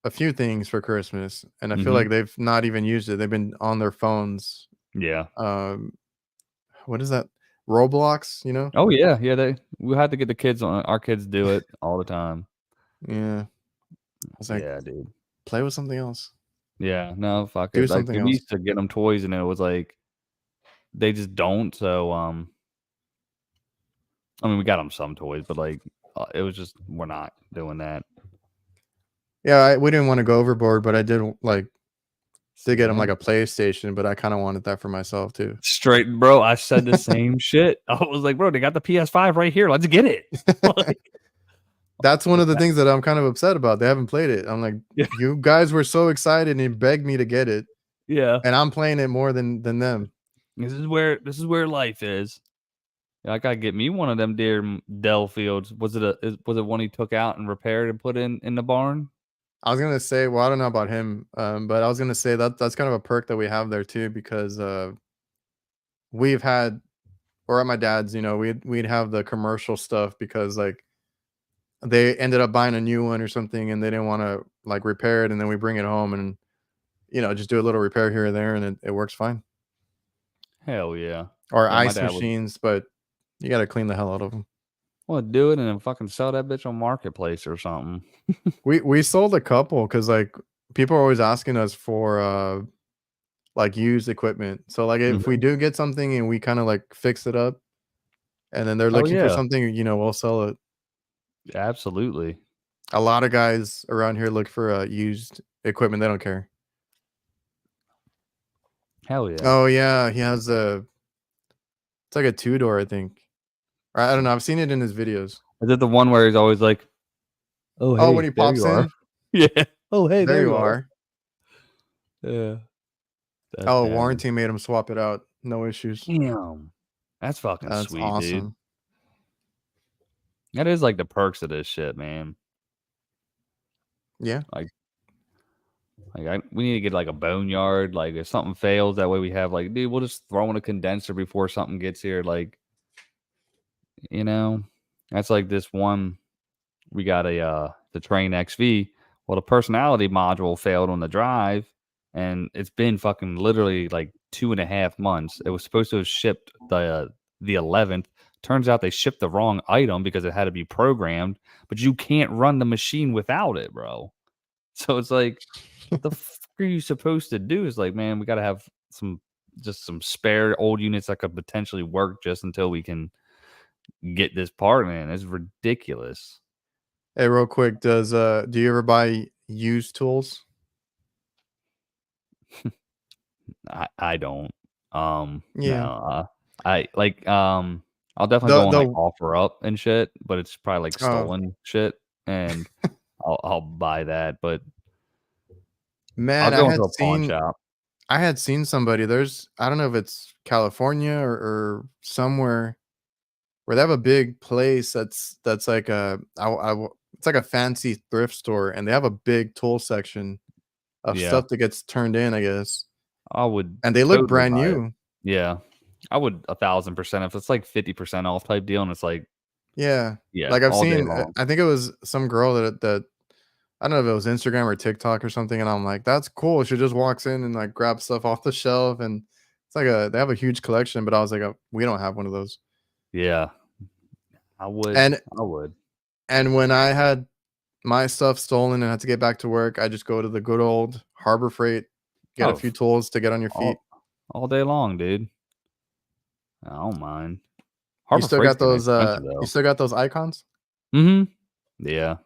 a few things for Christmas, and I feel Mm-hmm. like they've not even used it. They've been on their phones. Yeah. Um, what is that? Roblox, you know? Oh yeah, yeah. We had to get the kids on. Our kids do it all the time. Yeah. I was like, Yeah, dude. play with something else. Yeah, no, fuck Do it. Like something we else. used to get them toys, and it was like they just don't. So I mean, we got them some toys, but like it was just we're not doing that. Yeah, we didn't want to go overboard, but I did get them Yeah. like a PlayStation, but I kind of wanted that for myself too. Straight, bro. I said the same shit. I was like, bro, they got the PS5 right here. Let's get it. Like, That's one but of the things that I'm kind of upset about. They haven't played it. I'm like, yeah, you guys were so excited and begged me to get it, yeah. and I'm playing it more than them. This is where life is. Yeah, I gotta get me one of them dear Dell Fields. Was it one he took out and repaired and put in the barn? I was gonna say, well, I don't know about him, but I was gonna say that that's kind of a perk that we have there too, because we've had, or at my dad's, we'd have the commercial stuff because like they ended up buying a new one or something, and they didn't want to like repair it, and then we bring it home and just do a little repair here or there, and it works fine. Hell yeah. Or Yeah, my ice dad would machines, but you got to clean the hell out of them. want to do it and then fucking sell that bitch on marketplace or something. We sold a couple because like people are always asking us for like used equipment. So like if we Mhm. do get something and we kind of like fix it up, and then they're Oh looking for yeah, something, we'll sell it. absolutely. A lot of guys around here look for used equipment. They don't care. Hell yeah. Oh yeah, he has a. It's like a two door, I think. Or I don't know. I've seen it in his videos. Is it the one where he's always like, "Oh Oh, when hey, he there pops you are." in, Yeah. Oh hey, there there you you are. are. Yeah. That's Oh, bad. warranty made him swap it out. No issues. Damn. That's fucking That's sweet, dude. awesome. That is like the perks of this shit, man. Yeah. Like we need to get like a boneyard. Like if something fails, that way we have like, dude, we'll just throw in a condenser before something gets here. Like, you know, that's like this one. We got the Train XV. Well, the personality module failed on the drive, and it's been fucking literally like 2.5 months. It was supposed to have shipped the 11th. Turns out they shipped the wrong item because it had to be programmed, but you can't run the machine without it, bro. So it's like, what the fuck are you supposed to do? Is like, man, we got to have some spare old units that could potentially work just until we can get this part in. It's ridiculous. Hey, real quick, do you ever buy used tools? I don't. No. Yeah. I like I'll definitely The go on like the offer up and shit, but it's probably like oh stolen shit, and I'll buy that, but I'll man, go into a pawn shop. I had seen somebody. I don't know if it's California or somewhere where they have a big place that's like it's like a fancy thrift store, and they have a big tool section of Yeah, stuff that gets turned in, I guess, I would and they look totally brand buy it. new. Yeah, I would 1,000% if it's like 50% off type deal, and it's like, Yeah, yeah, like I've all day seen. long. I think it was some girl that I don't know if it was Instagram or TikTok or something, and I'm like, that's cool. She just walks in and like grabs stuff off the shelf, and it's like they have a huge collection. But I was like, we don't have one of those. Yeah, I would. And I would. when I had my stuff stolen and had to get back to work, I just go to the good old Harbor Freight, get a Oh, few tools to get on your feet. all day long, dude. I don't mind. You Harbor still Freight's got getting those. expensive You though. still got those icons. Mhm. Yeah.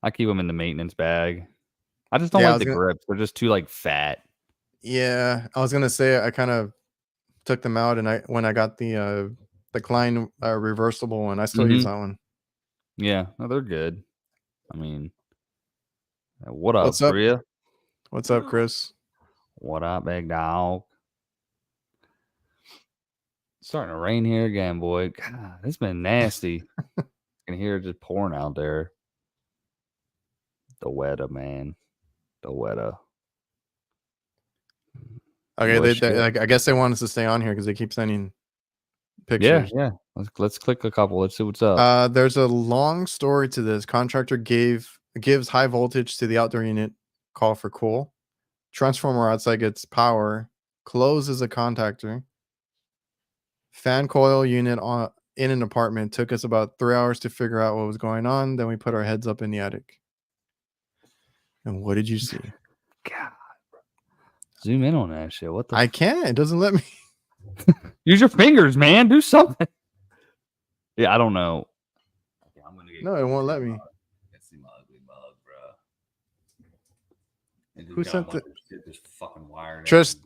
I keep them in the maintenance bag. I just don't Yeah, like the grips. They're just too, like, fat. I was gonna say I kind of took them out, and I when I got the Klein reversible one, I still use Mhm. that one. Yeah. No, they're good. I mean, what up, What's up? Bria? What's up, Chris? What up, big dog? Starting to rain here again, boy. God, it's been nasty. I can hear it just pouring out there. The weather, man. The weather. Okay, Well, shit. I guess they want us to stay on here because they keep sending Yeah, pictures. yeah. Let's click a couple. Let's see what's up. There's a long story to this. Contractor gives high voltage to the outdoor unit, call for cool. Transformer outside gets power, closes a contactor. Fan coil unit on in an apartment took us about 3 hours to figure out what was going on. Then we put our heads up in the attic. And what did you see? God. Zoom in on that shit. What the I can't. It doesn't let me. Use your fingers, man. Do something. Yeah, I don't know. Okay, I'm gonna No, it won't let me. Let's see my ugly mug, bro. Who sent the Just fucking wired. Trist?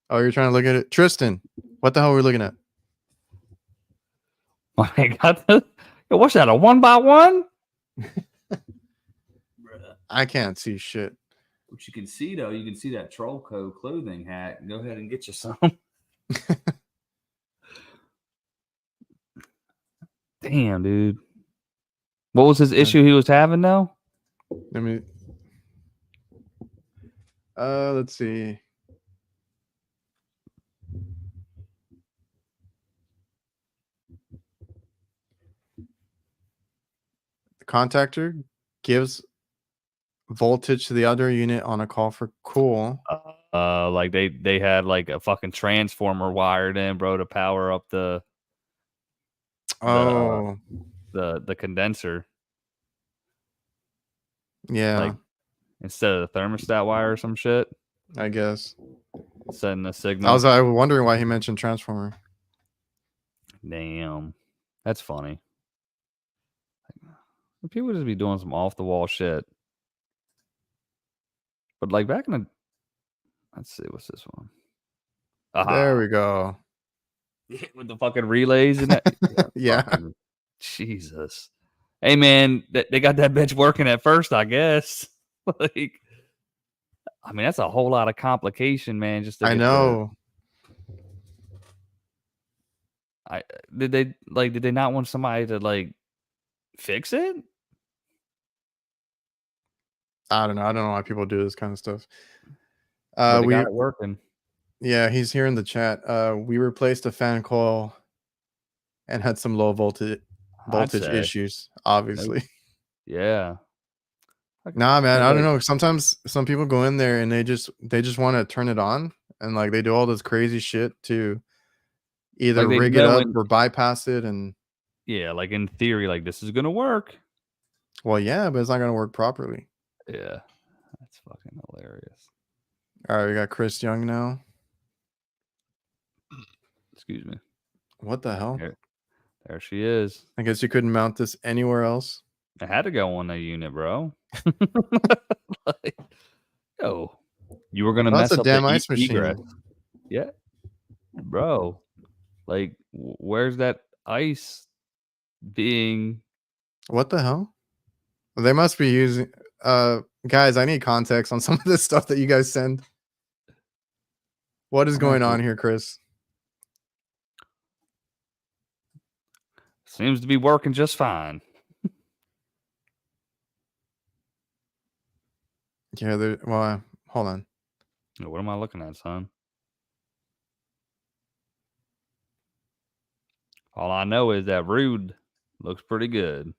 Oh, you're trying to look at it, Tristan. What the hell are we looking at? I got the. Yo, what's that? A 1x1? I can't see shit. What you can see though, you can see that Trollco clothing hat. Go ahead and get you some. Damn, dude. What was his issue he was having though? Let me. Let's see. The contactor gives voltage to the other unit on a call for cool. Like they had like a fucking transformer wired in, bro, to power up the condenser. Yeah. Like instead of the thermostat wire or some shit. I guess. Sending a signal. I was wondering why he mentioned transformer. Damn. That's funny. People just be doing some off the wall shit. But like back in the, let's see, what's this one? There we go. With the fucking relays and that. Yeah. Fucking, Jesus. Hey man, they got that bitch working at first, I guess. Like, I mean, that's a whole lot of complication, man. Just to I know. Did they not want somebody to like fix it? I don't know why people do this kind of stuff. We got it working. Yeah, he's here in the chat. We replaced a fan coil and had some low voltage issues, obviously. Yeah. Nah, man, I don't know. Sometimes some people go in there and they just want to turn it on, and like they do all this crazy shit to either rig it up or bypass it. And yeah, like in theory, like this is gonna work. Well, yeah, but it's not gonna work properly. Yeah, that's fucking hilarious. All right, we got Chris Young now. Excuse me. What the hell? There she is. I guess you couldn't mount this anywhere else. I had to go on a unit, bro. Like, yo, you were gonna mess up damn the ice machine. egress. Yeah, bro. Like, where's that ice being? What the hell? They must be using. Guys, I need context on some of this stuff that you guys send. What is going on here, Chris? Seems to be working just fine. Yeah, well, hold on. What am I looking at, son? All I know is that Rude looks pretty good.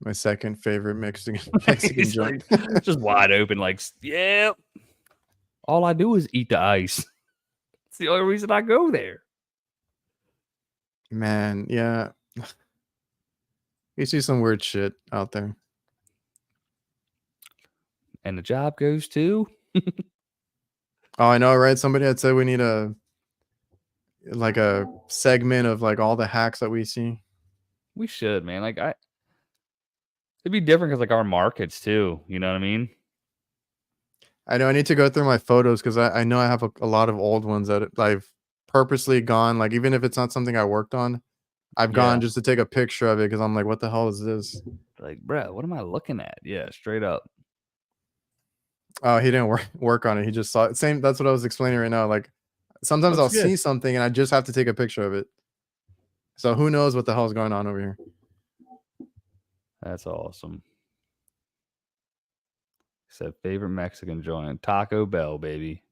My second favorite Mexican joint. Like, just wide open, like, yeah. All I do is eat the ice. It's the only reason I go there. Man, yeah. You see some weird shit out there. And the job goes to... Oh, I know, right? Somebody had said we need a segment of like all the hacks that we see. We should, man. Like it'd be different because like our markets too. You know what I mean? I know I need to go through my photos because I know I have a lot of old ones that I've purposely gone, like even if it's not something I worked on, I've gone just to take a picture of it because I'm like, what the hell is this? Like, bro, what am I looking at? Yeah, straight up. Oh, he didn't work on it. He just saw it. Same. That's what I was explaining right now. Like, Sometimes I'll Looks good. see something and I just have to take a picture of it. So who knows what the hell's going on over here? That's awesome. Said favorite Mexican joint, Taco Bell, baby.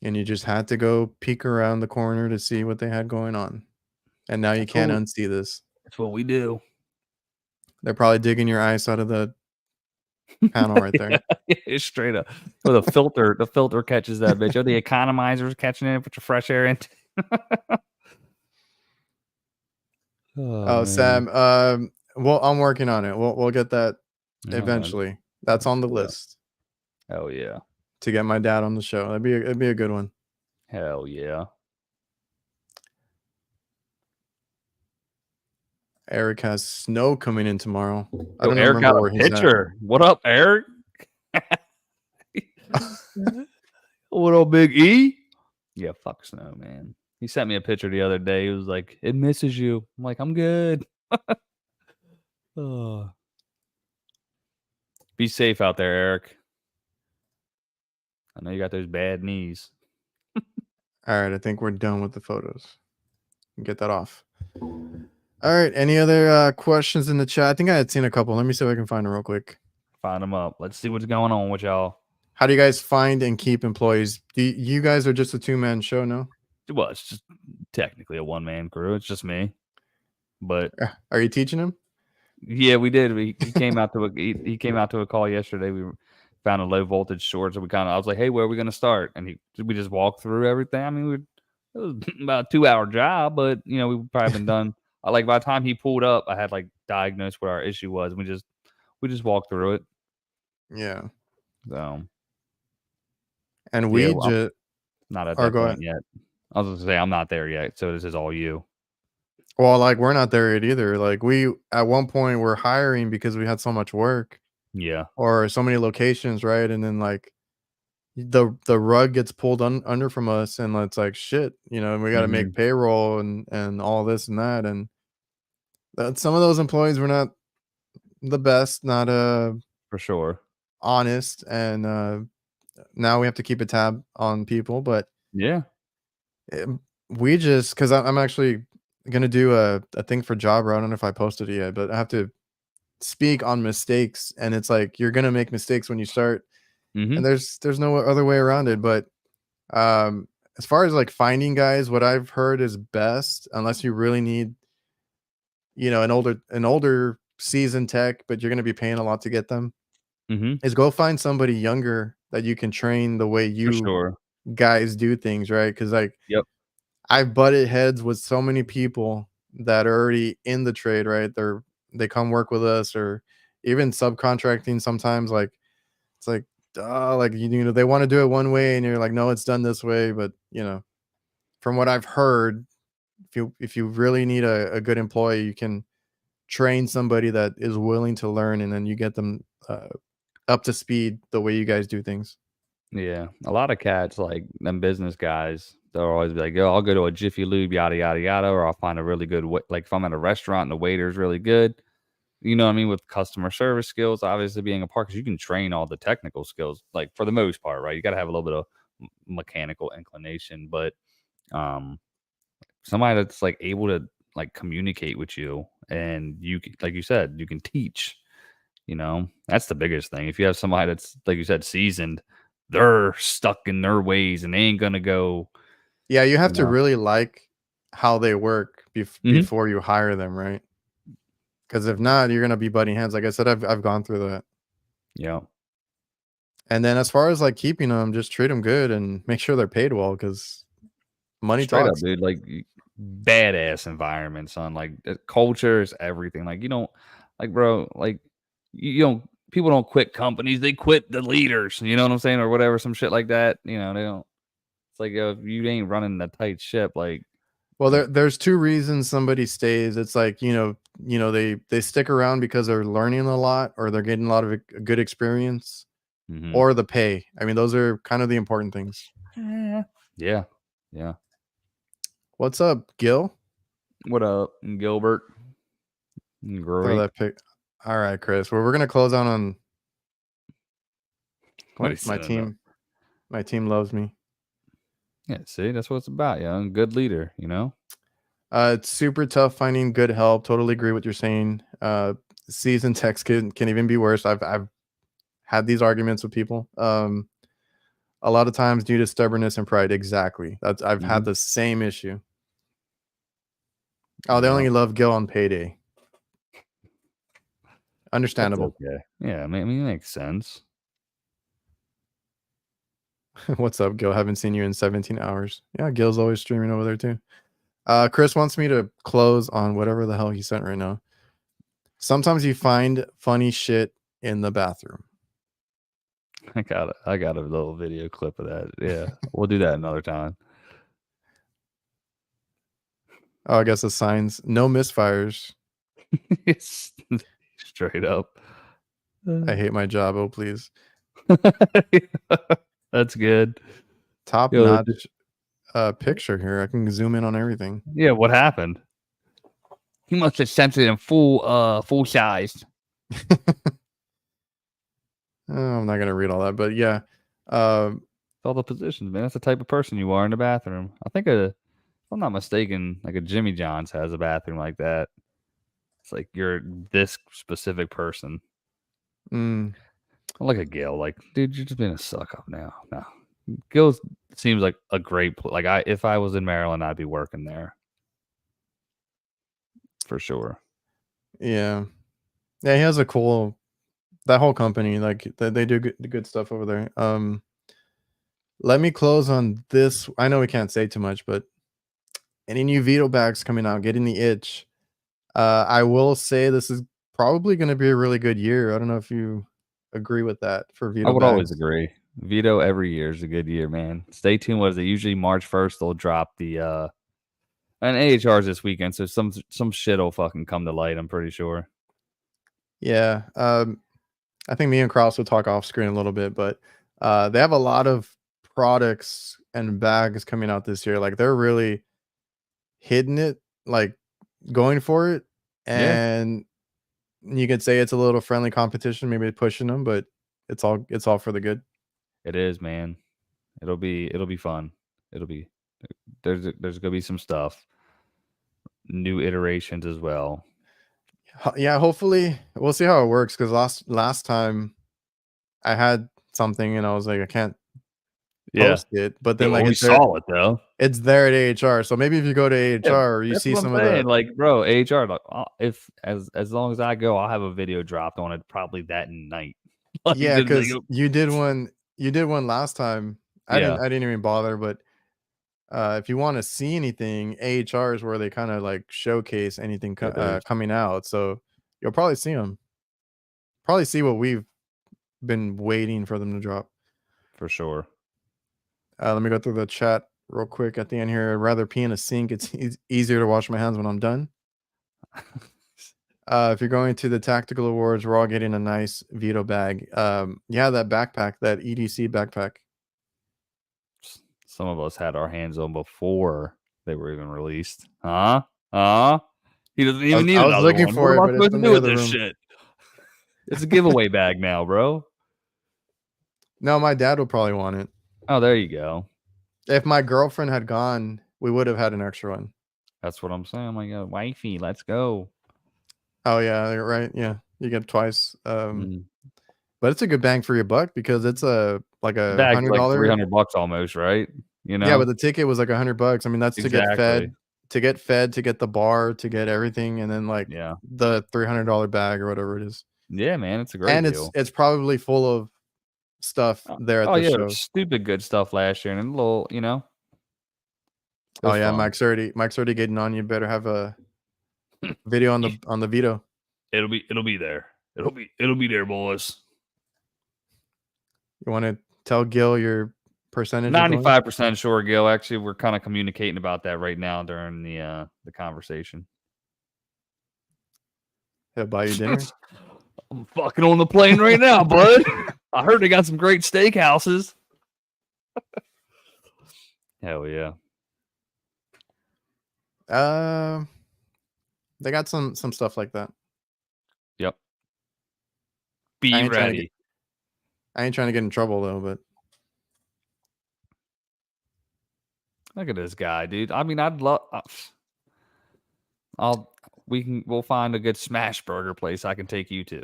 And you just had to go peek around the corner to see what they had going on. And now you can't unsee this. That's what we do. They're probably digging your ice out of the panel right there. Yeah, straight up. Well, the filter catches that bitch. Oh, the economizer's catching it, put your fresh air in. Oh, man. Sam. Well, I'm working on it. We'll get that eventually. That's on the list Hell yeah. to get my dad on the show. It'd be a good one. Hell yeah. Eric has snow coming in tomorrow. I Yo, don't Eric remember got where a he's at. picture. What up, Eric? What up, Big E? Yeah, fuck snow, man. He sent me a picture the other day. He was like, "It misses you." I'm like, "I'm good." Oh. Be safe out there, Eric. I know you got those bad knees. All right, I think we're done with the photos. Get that off. All right, any other questions in the chat? I think I had seen a couple. Let me see if I can find them real quick. Find them up. Let's see what's going on with y'all. How do you guys find and keep employees? You guys are just a two-man show, no? Well, it's just technically a one-man crew. It's just me. But Are you teaching them? yeah, we did. He came out to he came out to a call yesterday. We found a low voltage short, so I was like, "Hey, where are we going to start?" And we just walked through everything. I mean, it was about a 2-hour job, but we've probably been done. Like by the time he pulled up, I had like diagnosed what our issue was. And we just walked through it. Yeah. So, and yeah, we just not at that point yet. I was going to say I'm not there yet, so this is all you. Well, like we're not there yet either. Like we at one point we're hiring because we had so much work. Yeah. Or so many locations, right? And then like the rug gets pulled under from us, and it's like shit, we got to make payroll and all this and that, and some of those employees were not the best, not for sure honest, and now we have to keep a tab on people, but yeah. We just because I'm actually gonna do a thing for Jabra. I don't know if I posted it yet, but I have to speak on mistakes, and it's like you're gonna make mistakes when you start, and there's no other way around it. But as far as like finding guys, what I've heard is best, unless you really need, an older seasoned tech, but you're gonna be paying a lot to get them, is go find somebody younger that you can train the way For you sure. guys do things, right? Because like Yep. I've butted heads with so many people that are already in the trade, right? They come work with us, or even subcontracting sometimes. Like it's like, like they want to do it one way, and you're like, no, it's done this way. But from what I've heard, if you really need a good employee, you can train somebody that is willing to learn, and then you get them up to speed the way you guys do things. Yeah, a lot of cats, like them business guys, they'll always be like, "Yo, I'll go to a Jiffy Lube, yada yada yada," or I'll find a really good like if I'm at a restaurant and the waiter's really good, you know what I mean, with customer service skills, obviously being a part, because you can train all the technical skills, like for the most part, right? You got to have a little bit of mechanical inclination, but somebody that's like able to like communicate with you, and like you said, you can teach. That's the biggest thing. If you have somebody that's, like you said, seasoned, they're stuck in their ways and they ain't gonna go. Yeah, you have to really like how they work before you hire them, right? Because if not, you're gonna be butting heads. Like I said, I've gone through that. Yeah. And then as far as like keeping them, just treat them good and make sure they're paid well, because money Straight talks. up, dude. Like badass environment, son. Like culture is everything. Like you don't, like bro, like you don't. People don't quit companies; they quit the leaders. You know what I'm saying, or whatever, some shit like that. They don't. It's like if you ain't running a tight ship, like. Well, there's two reasons somebody stays. It's like they stick around because they're learning a lot, or they're getting a lot of good experience, or the pay. I mean, those are kind of the important things. Yeah. Yeah. What's up, Gil? What up, Gilbert? Throw Great. that pic. All right, Chris. Well, we're gonna close out on What is my team. My team loves me. Yeah, see, that's what it's about, young. Good leader, you know? It's super tough finding good help. Totally agree with you're saying. Season text can even be worse. I've had these arguments with people. A lot of times due to stubbornness and pride. Exactly. I've had Mhm. the same issue. Oh, they Yeah, only love Gil on payday. that's Understandable. okay. Yeah, I mean, it makes sense. What's up, Gil? Haven't seen you in 17 hours. Yeah, Gil's always streaming over there too. Chris wants me to close on whatever the hell he sent right now. Sometimes you find funny shit in the bathroom. I got a little video clip of that. Yeah, we'll do that another time. Oh, I guess the signs no misfires. It's straight up. I hate my job. Oh, please. That's good. Top Yo, notch picture here. I can zoom in on everything. yeah, what happened? He must have sent it in full size. Oh, I'm not gonna read all that, but yeah. Um, All the positions, man. That's the type of person you are in the bathroom. I think if I'm not mistaken, like a Jimmy John's has a bathroom like that. It's like you're this specific person. mm, Like a Gil, like, dude, you're just being a suck up now. No, Gil seems like a great. Like if I was in Maryland, I'd be working there for sure. yeah, yeah. He has a cool that whole company. Like they do good stuff over there. Let me close on this. I know we can't say too much, but any new Vito bags coming out, getting the itch. I will say this is probably going to be a really good year. I don't know if you agree with that for I Vito would always bags. agree. Vito every year is a good year, man. Stay tuned. What is it? Usually March 1st they'll drop the and AHR's this weekend, so some shit will fucking come to light. I'm pretty sure. Yeah. I think me and Kraus will talk off screen a little bit, but they have a lot of products and bags coming out this year. Like they're really hitting it, like going for it. Yeah, And you could say it's a little friendly competition, maybe pushing them, but it's all for the good. it is, man. It'll be fun. It'll be there's gonna be some stuff, new iterations as well. Yeah, hopefully we'll see how it works because last time I had something and I was like, I can't Yeah, post it, but yeah. then like Well, we saw it though. it's there at AHR. So maybe if you go to Yeah, AHR or you that's see what I'm some of saying. the Like, bro, AHR, like, if as long as I go, I'll have a video dropped on it probably that night. Like, yeah, just like, because you did one last time. I yeah, didn't I didn't even bother, but if you want to see anything, AHR is where they kind of like showcase anything it is coming out. So you'll probably see them. Probably see what we've been waiting for them to drop. for sure. Let me go through the chat real quick at the end here. I'd rather pee in a sink. It's easier to wash my hands when I'm done. If you're going to the tactical awards, we're all getting a nice Vito bag. Yeah, that backpack, that EDC backpack. Some of us had our hands on before they were even released. Huh? Huh? He doesn't I even was, need I was another looking one. What for am it, I but it's supposed to in do the with other this room. shit? It's a giveaway bag now, bro. No, my dad will probably want it. Oh, there you go. If my girlfriend had gone, we would have had an extra one. That's what I'm saying. I'm like, wifey, let's go. Oh yeah, you're right. Yeah, you get twice. Mm. But it's a good bang for your buck because it's a like The a bag's hundred like dollar. $300 almost, right? You Yeah, but know? the ticket was like $100. I mean, that's Exactly. to get fed, to get the bar, to get everything, and then like Yeah. the $300 bag or whatever it is. Yeah, man, it's a great And it's deal. it's probably full of stuff Oh, there at oh the yeah, there's show. stupid good stuff last year and a little, it Oh was yeah, fun. Mike's already getting on you. Better have a video on the Vito. It'll be there. It'll be there, boys. You want to tell Gil your percentage of going? 95% sure, Gil. Actually, we're kind of communicating about that right now during the conversation. He'll buy you dinner. I'm fucking on the plane right now, bud. I heard they got some great steakhouses. Hell yeah. Um, they got some stuff like that. Yep. I Be ain't trying to get ready. I ain't trying to get in trouble though, but Look at this guy, dude. I mean, I'd love. We'll find a good smash burger place I can take you to.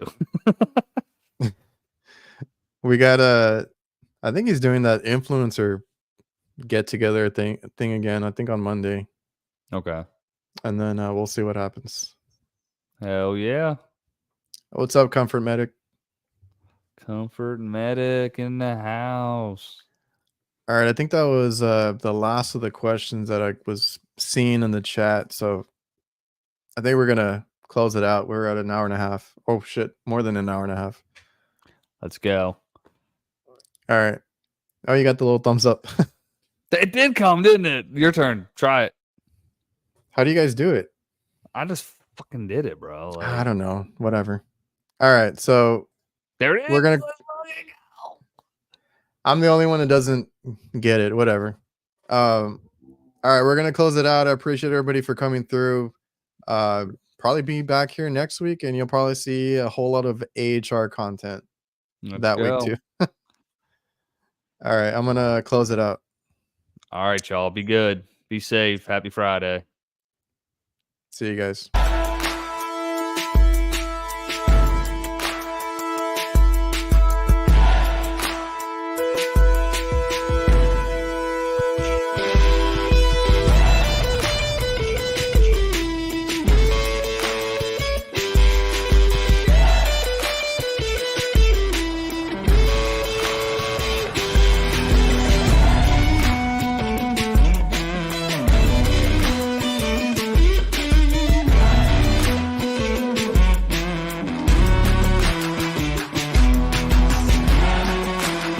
We got I think he's doing that influencer get together thing again. I think on Monday, Okay. and then we'll see what happens. Hell yeah. What's up, Comfort Medic? Comfort Medic in the house. All right, I think that was the last of the questions that I was seeing in the chat. So I think we're gonna close it out. We're at an hour and a half. Oh shit, more than an hour and a half. Let's go. All right. Oh, you got the little thumbs up. It did come, didn't it? Your turn. Try it. How do you guys do it? I just fucking did it, bro. I Like, don't know. Whatever. All right, so there it is. we're gonna. Let's fucking go. I'm the only one that doesn't get it. Whatever. All right, we're gonna close it out. I appreciate everybody for coming through. Probably be back here next week, and you'll probably see a whole lot of AHR content Let's that go. week too. All right, I'm gonna close it out. All right, y'all. Be good. Be safe. Happy Friday. See you guys.